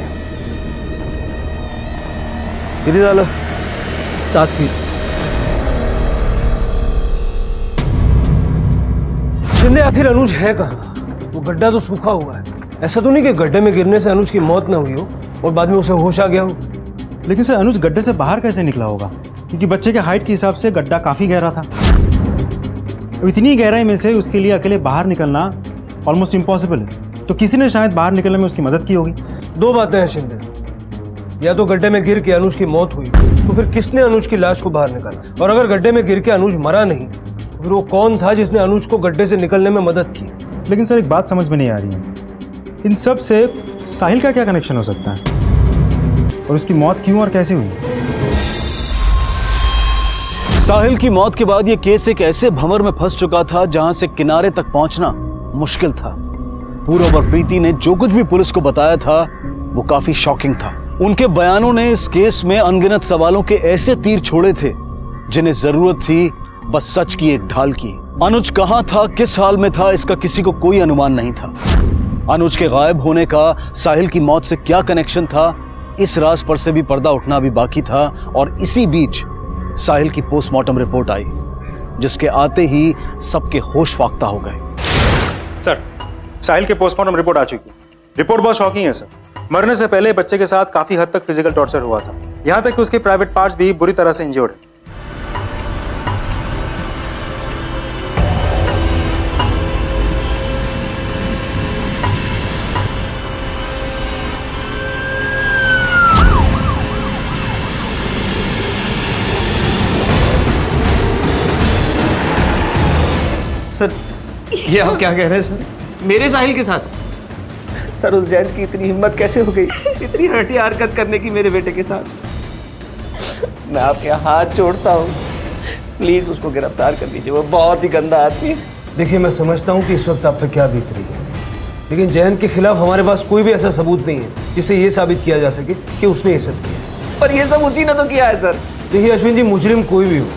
कितनी डालो? 7 फीट। शिंदे, आखिर अनुज है कहाँ? वो गड्ढा तो सूखा हुआ है। ऐसा तो नहीं कि गड्ढे में गिरने से अनुज की मौत ना हुई हो और बाद में उसे होश आ गया हो। लेकिन सर अनुज गड्ढे से बाहर कैसे निकला होगा? क्योंकि बच्चे के हाइट के हिसाब से गड्ढा काफी गहरा था। इतनी गहराई में से उसके लिए अकेले बाहर निकलना ऑलमोस्ट इम्पॉसिबल है। तो किसी ने शायद बाहर निकलने में उसकी मदद की होगी। दो बातें हैं शिंदे, या तो गड्ढे में गिर के अनुज की मौत हुई तो फिर किसने अनुज की लाश को बाहर निकाला, और अगर गड्ढे में गिर के अनुज मरा नहीं तो फिर वो कौन था जिसने अनुज को गड्ढे से निकलने में मदद की? लेकिन सर एक बात समझ में नहीं आ रही है, इन सब से साहिल का क्या कनेक्शन हो सकता है, और उसकी मौत क्यों और कैसे हुई? साहिल की मौत के बाद यह केस एक ऐसे भंवर में फंस चुका था जहां से किनारे तक पहुंचना मुश्किल था। पूरब और प्रीति ने जो कुछ भी पुलिस को बताया था वो काफी शॉकिंग था। उनके बयानों ने इस केस में अनगिनत सवालों के ऐसे तीर छोड़े थे जिन्हें जरूरत थी बस सच की एक ढाल की। अनुज कहां था, किस हाल में था, इसका किसी को कोई अनुमान नहीं था। अनुज के गायब होने का साहिल की मौत से क्या कनेक्शन था, इस राज पर से भी पर्दा उठना भी बाकी था। और इसी बीच साहिल की पोस्टमार्टम रिपोर्ट आई, जिसके आते ही सबके होश फाख्ता हो गए। सर साहिल के पोस्टमार्टम रिपोर्ट आ चुकी है। रिपोर्ट बहुत शॉकिंग है सर। मरने से पहले बच्चे के साथ काफी हद तक फिजिकल टॉर्चर हुआ था, यहाँ तक कि उसके प्राइवेट पार्ट्स भी बुरी तरह से इंजर्ड है। सर ये आप क्या कह रहे हैं सर? मेरे साहिल के साथ? सर उस जैन की इतनी हिम्मत कैसे हो गई, इतनी घटिया हरकत करने की मेरे बेटे के साथ? मैं आपके हाथ जोड़ता हूँ, प्लीज उसको गिरफ्तार कर लीजिए, वो बहुत ही गंदा आदमी है। देखिए, मैं समझता हूँ कि इस वक्त आप पे क्या बीत रही है, लेकिन जैन के खिलाफ हमारे पास कोई भी ऐसा सबूत नहीं है जिससे ये साबित किया जा सके कि उसने ये सब किया। पर ये सब उसी ने तो किया है सर। देखिए अश्विन जी, मुजरिम कोई भी हो,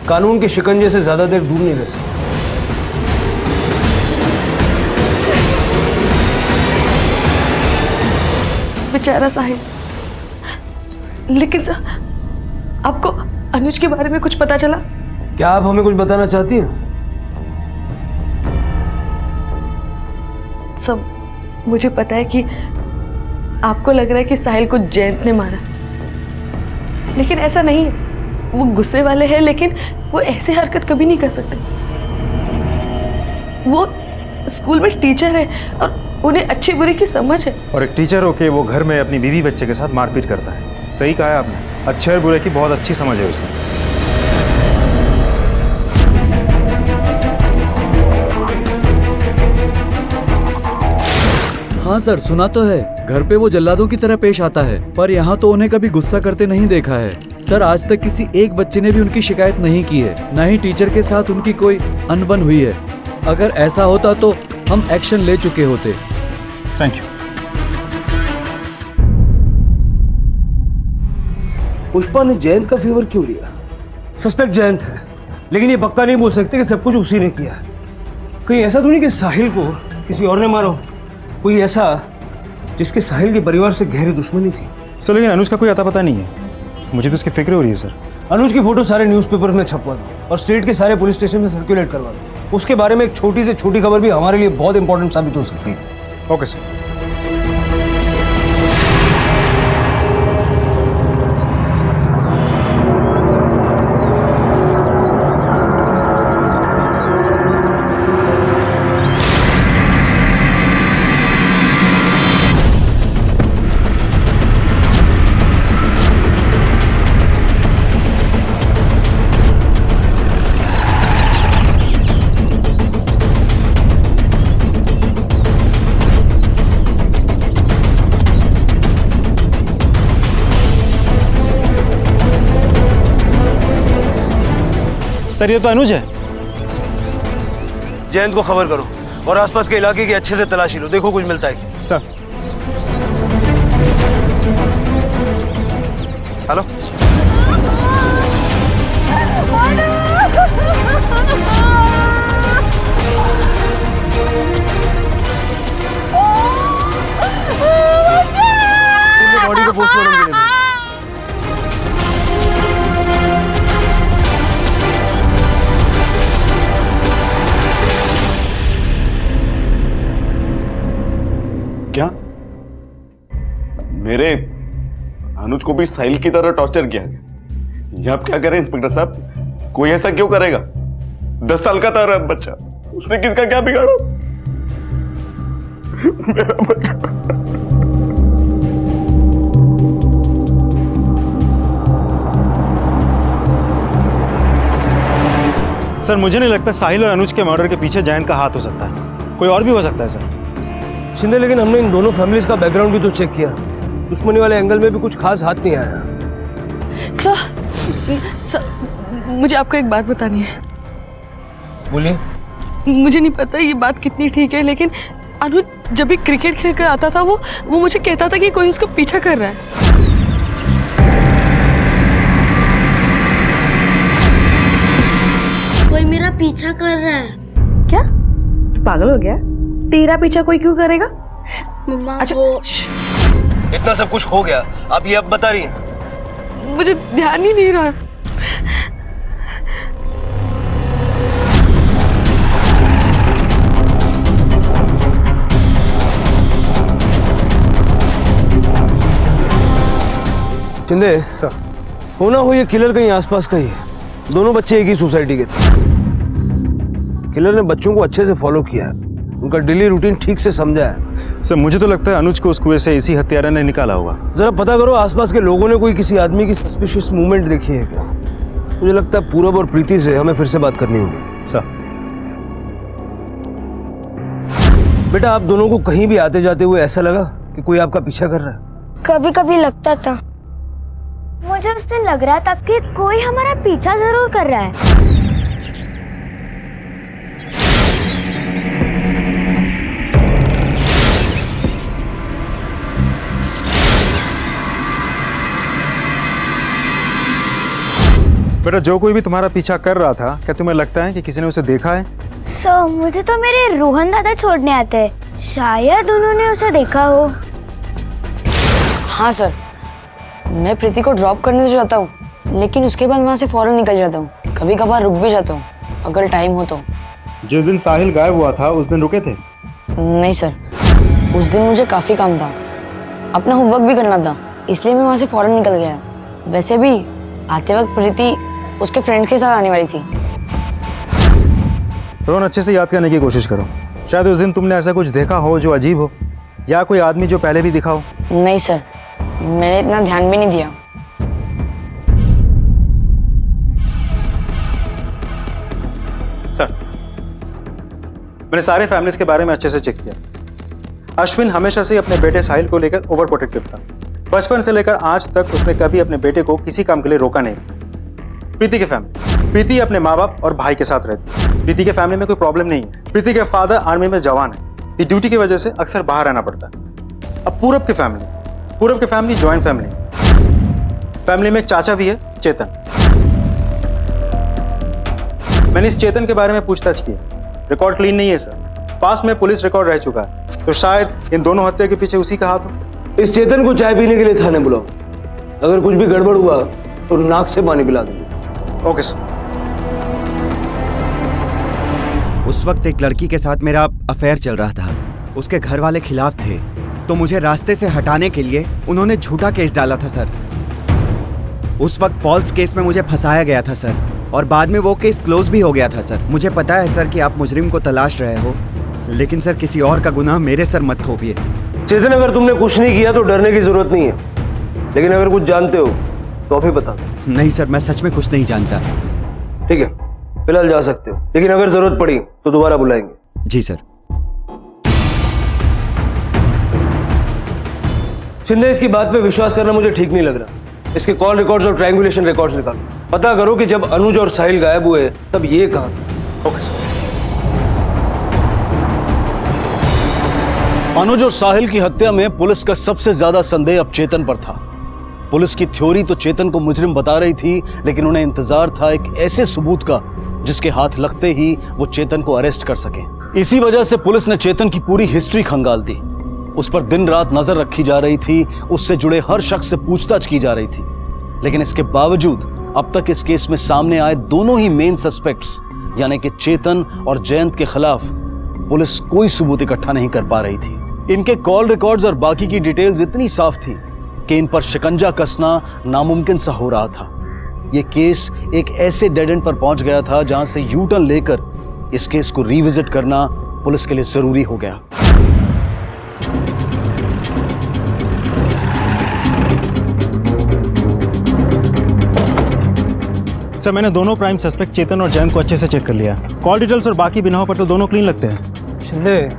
कानून के शिकंजे से ज्यादा देर दूर नहीं रह सकता। बेचारा साहिल। लेकिन सर, आपको अनुज के बारे में कुछ पता चला? क्या आप हमें कुछ बताना चाहती हैं? सब मुझे पता है कि आपको लग रहा है कि साहिल को जयंत ने मारा, लेकिन ऐसा नहीं है। वो गुस्से वाले हैं, लेकिन वो ऐसी हरकत कभी नहीं कर सकते। वो स्कूल में टीचर है और उन्हें अच्छी बुरी की समझ है। और एक टीचर होके वो घर में अपनी बीवी बच्चे के साथ मारपीट करता है। सही कहा है आपने, अच्छे और बुरे की बहुत अच्छी समझ है उसने। हाँ सर, सुना तो है। घर पे वो जल्लादों की तरह पेश आता है, पर यहाँ तो उन्हें कभी गुस्सा करते नहीं देखा है। सर आज तक किसी एक बच्चे ने भी उनकी शिकायत नहीं की है, न ही टीचर के साथ उनकी कोई अनबन हुई है। अगर ऐसा होता तो हम एक्शन ले चुके होते। Thank you. पुष्पा ने जयंत का फेवर क्यों लिया? सस्पेक्ट जयंत है, लेकिन ये पक्का नहीं बोल सकते कि सब कुछ उसी ने किया है। कहीं ऐसा तो नहीं कि साहिल को किसी और ने मारा हो? कोई ऐसा जिसके साहिल के परिवार से गहरी दुश्मनी थी। सर लेकिन अनुज का कोई अता पता नहीं है, मुझे तो उसकी फिक्र हो रही है सर। अनुज की फोटो सारे न्यूज़पेपर में छपवा दो और स्टेट के सारे पुलिस स्टेशन में सर्कुलेट करवा दो। उसके बारे में एक छोटी से छोटी खबर भी हमारे लिए बहुत इंपॉर्टेंट साबित हो सकती है। Okay sir. सर ये तो अनुज है। जयंत को खबर करो और आसपास के इलाके की अच्छे से तलाशी लो, देखो कुछ मिलता है। सर। हेलो। बॉडी को पोस्टमार्टम के लिए भेजो। क्या मेरे अनुज को भी साहिल की तरह टॉर्चर किया गया? ये आप क्या करें इंस्पेक्टर साहब? कोई ऐसा क्यों करेगा? 10 साल का था बच्चा, उसने किसका क्या बिगाड़ा? मेरा बच्चा। सर मुझे नहीं लगता साहिल और अनुज के मर्डर के पीछे जयंत का हाथ हो सकता है, कोई और भी हो सकता है सर। शिंदे, लेकिन हमने इन दोनों फैमिलीज का बैकग्राउंड भी तो चेक किया, दुश्मनी वाले एंगल में भी कुछ खास हाथ नहीं आया। सर, मुझे आपको एक बात बतानी है। बोलिए। मुझे नहीं पता ये बात कितनी ठीक है, लेकिन अनुज जब भी क्रिकेट खेल कर आता था वो मुझे कहता था कि कोई उसका पीछा कर रहा है। कोई मेरा पीछा कर रहा है। क्या तू पागल हो गया? तेरा पीछा कोई क्यों करेगा? मम्मा अच्छा इतना सब कुछ हो गया, आप ये अब बता रही हैं? मुझे ध्यान ही नहीं रहा। शिंदे, होना हो ये किलर कहीं आसपास का ही है। दोनों बच्चे एक ही सोसाइटी के थे। किलर ने बच्चों को अच्छे से फॉलो किया है, उनका डेली रूटीन ठीक से समझा है। सर मुझे तो लगता है अनुज को उस कुएं से इसी हत्यारा ने निकाला होगा। जरा पता करो आसपास के लोगों ने कोई किसी आदमी की सस्पिशियस मूवमेंट देखी है क्या? मुझे लगता है पूरब और प्रीति से हमें फिर से बात करनी होगी। सर। बेटा, आप दोनों को कहीं भी आते जाते हुए ऐसा लगा कि कोई आपका पीछा कर रहा है? कभी कभी लगता था, मुझे उस दिन लग रहा था कि कोई हमारा पीछा जरूर कर रहा है। बेटा, जो कोई भी तुम्हारा पीछा कर रहा था, क्या तुम्हें लगता है कि किसी ने उसे देखा है? मुझे तो मेरे रोहन दादा छोड़ने आते हैं, शायद उन्होंने उसे देखा हो। हाँ सर, मैं प्रीति को ड्रॉप करने तो जाता हूँ, लेकिन उसके बाद वहाँ से फौरन निकल जाता हूँ। कभी कभार रुक भी जाता हूँ अगर टाइम हो तो। जिस दिन साहिल गायब हुआ था उस दिन रुके थे? नहीं सर, उस दिन मुझे काफ़ी काम था, अपना होमवर्क भी करना था, इसलिए मैं वहाँ से फौरन निकल गया। वैसे भी आते वक्त प्रीति उसके फ्रेंड के साथ आने वाली थी। रोहन, अच्छे से याद करने की कोशिश करो, शायद उस दिन तुमने ऐसा कुछ देखा हो जो अजीब हो, या कोई आदमी जो पहले भी दिखा हो। नहीं सर, मैंने इतना ध्यान भी नहीं दिया। सर, मैंने सारे फैमिलीज के बारे में अच्छे से चेक किया। अश्विन हमेशा से अपने बेटे साहिल को लेकर ओवर प्रोटेक्टिव था। बचपन से लेकर आज तक उसने कभी अपने बेटे को किसी काम के लिए रोका नहीं। प्रीति के फैमिली, प्रीति अपने माँ बाप और भाई के साथ रहती है। प्रीति के फैमिली में कोई प्रॉब्लम नहीं है। प्रीति के फादर आर्मी में जवान है। इस ड्यूटी की वजह से अक्सर बाहर रहना पड़ता है। अब पूरब की फैमिली जॉइंट फैमिली में एक चाचा भी है, चेतन। मैंने इस चेतन के बारे में पूछताछ की, रिकॉर्ड क्लीन नहीं है सर। पास में पुलिस रिकॉर्ड रह चुका है, तो शायद इन दोनों हत्या के पीछे उसी का हाथ हो। इस चेतन को चाय पीने के लिए थाने बुलाओ, अगर कुछ भी गड़बड़ हुआ तो नाक से पानी पिला दूंगा। Okay sir. उस वक्त एक लड़की के साथ मेरा अफेयर चल रहा था, उसके घर वाले खिलाफ थे, तो मुझे रास्ते से हटाने के लिए उन्होंने झूठा केस डाला था सर। उस वक्त फॉल्स केस में मुझे फंसाया गया था सर, और बाद में वो केस क्लोज भी हो गया था सर। मुझे पता है सर कि आप मुजरिम को तलाश रहे हो, लेकिन सर किसी और का गुनाह मेरे सर मत थोपिए। चेतन, अगर तुमने कुछ नहीं किया तो डरने की जरूरत नहीं है, लेकिन अगर कुछ जानते हो तो अभी बता दो। नहीं सर, मैं सच में कुछ नहीं जानता। ठीक है, फिलहाल जा सकते हो, लेकिन अगर जरूरत पड़ी तो दोबारा बुलाएंगे। जी सर। शिंदे, इसकी बात पे विश्वास करना मुझे ठीक नहीं लग रहा। इसके कॉल रिकॉर्ड्स और ट्रायंगुलेशन रिकॉर्ड्स निकालो, पता करो कि जब अनुज और साहिल गायब हुए तब ये कहाँ था। Okay sir. अनुज और साहिल की हत्या में पुलिस का सबसे ज्यादा संदेह अब चेतन पर था। पुलिस की थ्योरी तो चेतन को मुजरिम बता रही थी, लेकिन उन्हें इंतजार था एक ऐसे सबूत का जिसके हाथ लगते ही वो चेतन को अरेस्ट कर सके। इसी वजह से पुलिस ने चेतन की पूरी हिस्ट्री खंगाल दी। उस पर दिन रात नजर रखी जा रही थी, उससे जुड़े हर शख्स से पूछताछ की जा रही थी। लेकिन इसके बावजूद अब तक इस केस में सामने आए दोनों ही मेन सस्पेक्ट्स यानी कि चेतन और जयंत के खिलाफ पुलिस कोई सबूत इकट्ठा नहीं कर पा रही थी। इनके कॉल रिकॉर्ड्स और बाकी की डिटेल्स इतनी साफ थी कि इन पर शिकंजा कसना नामुमकिन सा हो रहा था। यह केस एक ऐसे डेड एंड पर पहुंच गया था जहां से यू टर्न लेकर इस केस को रिविजिट करना पुलिस के लिए जरूरी हो गया। सर, मैंने दोनों प्राइम सस्पेक्ट चेतन और जयंत को अच्छे से चेक कर लिया। कॉल डिटेल्स और बाकी बिनाहों पर तो दोनों क्लीन लगते हैं। शिंदे,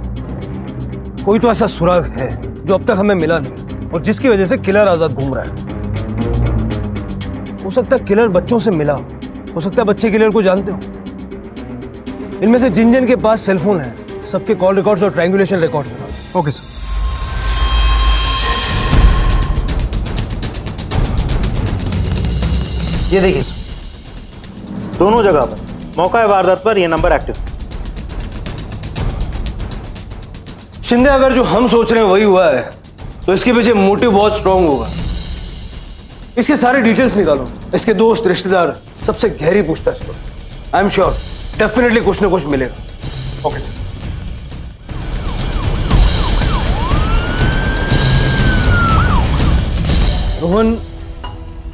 कोई तो ऐसा सुराग है जो अब तक हमें मिला नहीं और जिसकी वजह से किलर आजाद घूम रहा है। हो सकता है किलर बच्चों से मिला, हो सकता है बच्चे किलर को जानते हो। इनमें से जिन जिन के पास सेलफोन है सबके कॉल रिकॉर्ड्स और ट्रायंगुलेशन रिकॉर्ड्स निकालो। Okay sir. ये देखिए सर, दोनों जगह पर मौका वारदात पर यह नंबर एक्टिव। शिंदे, अगर जो हम सोच रहे हैं वही हुआ है तो इसके पीछे मोटिव बहुत स्ट्रांग होगा। इसके सारे डिटेल्स निकालो, इसके दोस्त रिश्तेदार सबसे गहरी पूछताछ करो। आई एम श्योर डेफिनेटली कुछ ना कुछ मिलेगा। Okay sir. रोहन,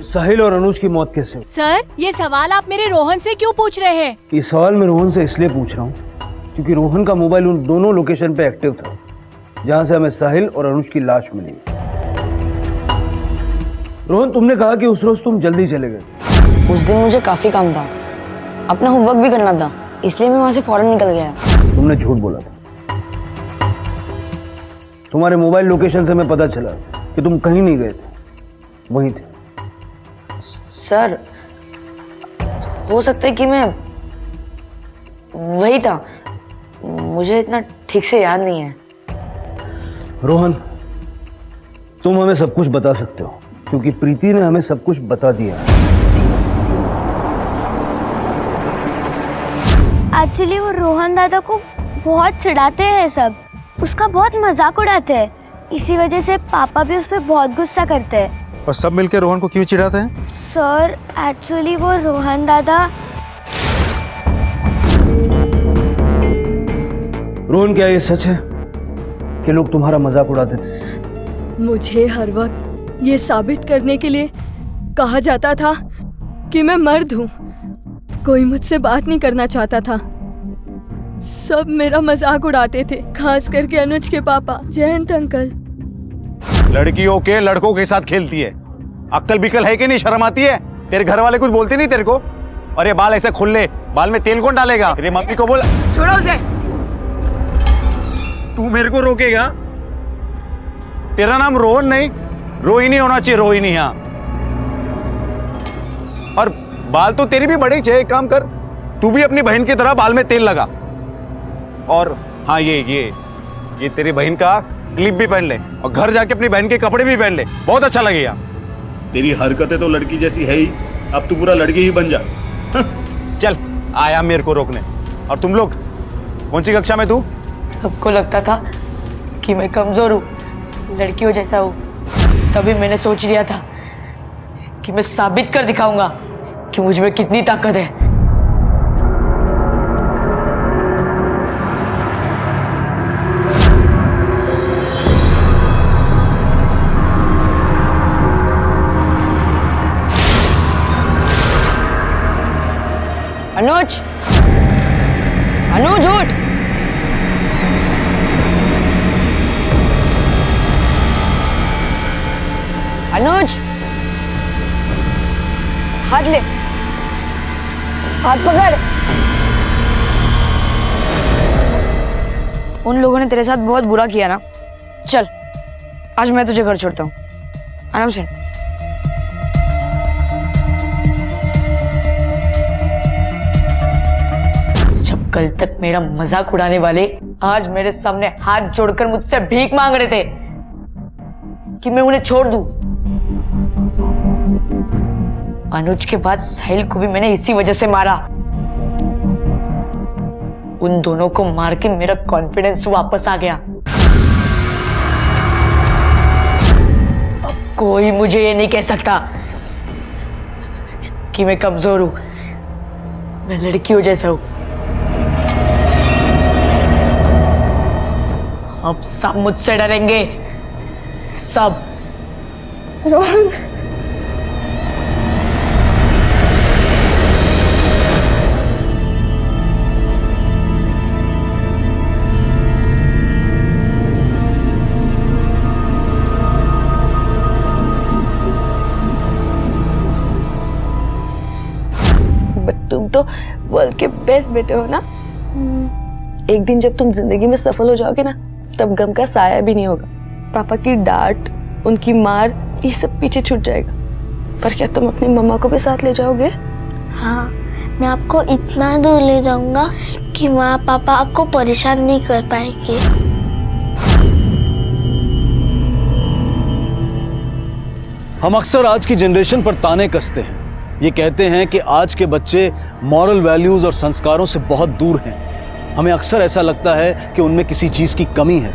साहिल और अनुज की मौत कैसे हुई? सर, ये सवाल आप मेरे रोहन से क्यों पूछ रहे हैं? ये सवाल मैं रोहन से इसलिए पूछ रहा हूँ क्योंकि रोहन का मोबाइल उन दोनों लोकेशन पे एक्टिव था जहां से हमें साहिल और अनुज की लाश मिली। रोहन, तुमने कहा कि उस रोज तुम जल्दी चले गए। उस दिन मुझे काफी काम था, अपना होमवर्क भी करना था, इसलिए मैं वहां से फौरन निकल गया। तुमने झूठ बोला था। तुम्हारे मोबाइल लोकेशन से मैं पता चला कि तुम कहीं नहीं गए थे, वहीं थे। सर, हो सकता है कि मैं वही था, मुझे इतना ठीक से याद नहीं है। रोहन, तुम हमें सब कुछ बता सकते हो क्योंकि प्रीति ने हमें सब कुछ बता दिया। एक्चुअली वो रोहन दादा को बहुत चिढ़ाते हैं सब, उसका बहुत मजाक उड़ाते हैं, इसी वजह से पापा भी उस पर बहुत गुस्सा करते हैं। और सब मिलकर रोहन को क्यों चिढ़ाते हैं? सर, एक्चुअली वो रोहन दादा। रोहन, क्या ये सच है कि लोग तुम्हारा मजाक उड़ाते थे? मुझे हर वक्त ये साबित करने के लिए कहा जाता था कि मैं मर्द हूँ। कोई मुझसे बात नहीं करना चाहता था, सब मेरा मजाक उड़ाते थे, खास करके अनुज के पापा जयंत अंकल। लड़कियों के लड़कों के साथ खेलती है, अक्ल बिकल है कि नहीं? शर्म आती है? तेरे घर वाले कुछ बोलते नहीं तेरे को? और ये बाल ऐसे खुले, बाल में तेल कौन डालेगा? तेरी मम्मी को बोल। छोड़ो उसे। तू मेरे को रोकेगा? तेरा नाम रोहन नहीं, रोहिणी होना चाहिए, रोहिणी। हाँ, और बाल तो तेरी भी बड़े चाहिए। एक काम कर, तू भी अपनी बहन की तरह बाल में तेल लगा। और हाँ, ये ये तेरी बहन का क्लिप भी पहन ले और घर जाके अपनी बहन के कपड़े भी पहन ले, बहुत अच्छा लगेगा। तेरी हरकतें तो लड़की जैसी है ही, अब तू पूरा लड़की ही बन जा। चल आया मेरे को रोकने। और तुम लोग कौन सी कक्षा में तू? सबको लगता था कि मैं कमजोर हूँ, लड़कियों जैसा हूँ, तभी मैंने सोच लिया था कि मैं साबित कर दिखाऊंगा कि मुझ में कितनी ताकत है। अनुज, अनुज उठ। अनुज, हाथ ले, हाथ पकड़। उन लोगों ने तेरे साथ बहुत बुरा किया ना, चल आज मैं तुझे घर छोड़ता हूँ, आराम से। जब कल तक मेरा मजाक उड़ाने वाले आज मेरे सामने हाथ जोड़कर मुझसे भीख मांग रहे थे कि मैं उन्हें छोड़ दूं, अनुज के बाद साहिल को भी मैंने इसी वजह से मारा। उन दोनों को मार के मेरा कॉन्फिडेंस वापस आ गया। अब कोई मुझे ये नहीं कह सकता कि मैं कमजोर हूं, मैं लड़कियों जैसा हूं। अब सब मुझसे डरेंगे, सब। रोहन, तुम तो वर्ल्ड के बेस्ट बेटे हो ना। एक दिन जब तुम जिंदगी में सफल हो जाओगे ना, तब गम का साया भी नहीं होगा। पापा की डांट, उनकी मार, ये सब पीछे छूट जाएगा। पर क्या तुम अपनी मम्मा को भी साथ ले जाओगे? हाँ, मैं आपको इतना दूर ले जाऊंगा कि माँ पापा आपको परेशान नहीं कर पाएंगे। हम अक्सर आज की जनरेशन पर ताने कसते हैं। ये कहते हैं कि आज के बच्चे मॉरल वैल्यूज और संस्कारों से बहुत दूर हैं। हमें अक्सर ऐसा लगता है कि उनमें किसी चीज की कमी है,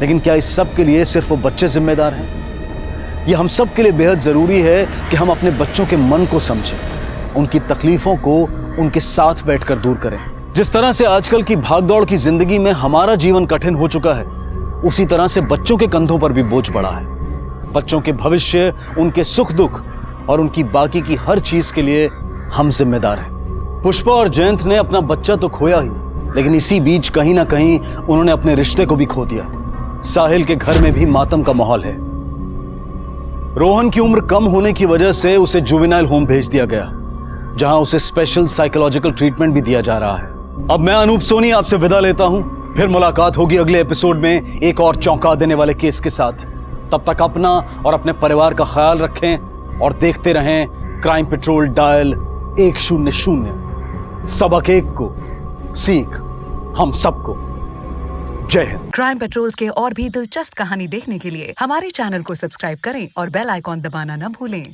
लेकिन क्या इस सब के लिए सिर्फ वो बच्चे जिम्मेदार हैं? ये हम सब के लिए बेहद जरूरी है कि हम अपने बच्चों के मन को समझें, उनकी तकलीफों को उनके साथ बैठकर दूर करें। जिस तरह से आजकल की भागदौड़ की जिंदगी में हमारा जीवन कठिन हो चुका है, उसी तरह से बच्चों के कंधों पर भी बोझ पड़ा है। बच्चों के भविष्य, उनके सुख दुख और उनकी बाकी की हर चीज के लिए हम जिम्मेदार हैं। पुष्पा और जयंत ने अपना बच्चा तो खोया ही, लेकिन इसी बीच कहीं ना कहीं उन्होंने अपने रिश्ते को भी खो दिया। साहिल के घर में भी मातम का माहौल है। रोहन की उम्र कम होने की वजह से उसे जुवेनाइल होम भेज दिया गया, जहां उसे स्पेशल साइकोलॉजिकल ट्रीटमेंट भी दिया जा रहा है। अब मैं अनूप सोनी आपसे विदा लेता हूं, फिर मुलाकात होगी अगले एपिसोड में एक और चौंका देने वाले केस के साथ। तब तक अपना और अपने परिवार का ख्याल रखें और देखते रहें क्राइम पेट्रोल डायल 100। सबक एक को, सीख हम सबको। जय हिंद। क्राइम पेट्रोल के और भी दिलचस्प कहानी देखने के लिए हमारे चैनल को सब्सक्राइब करें और बेल आइकॉन दबाना न भूलें।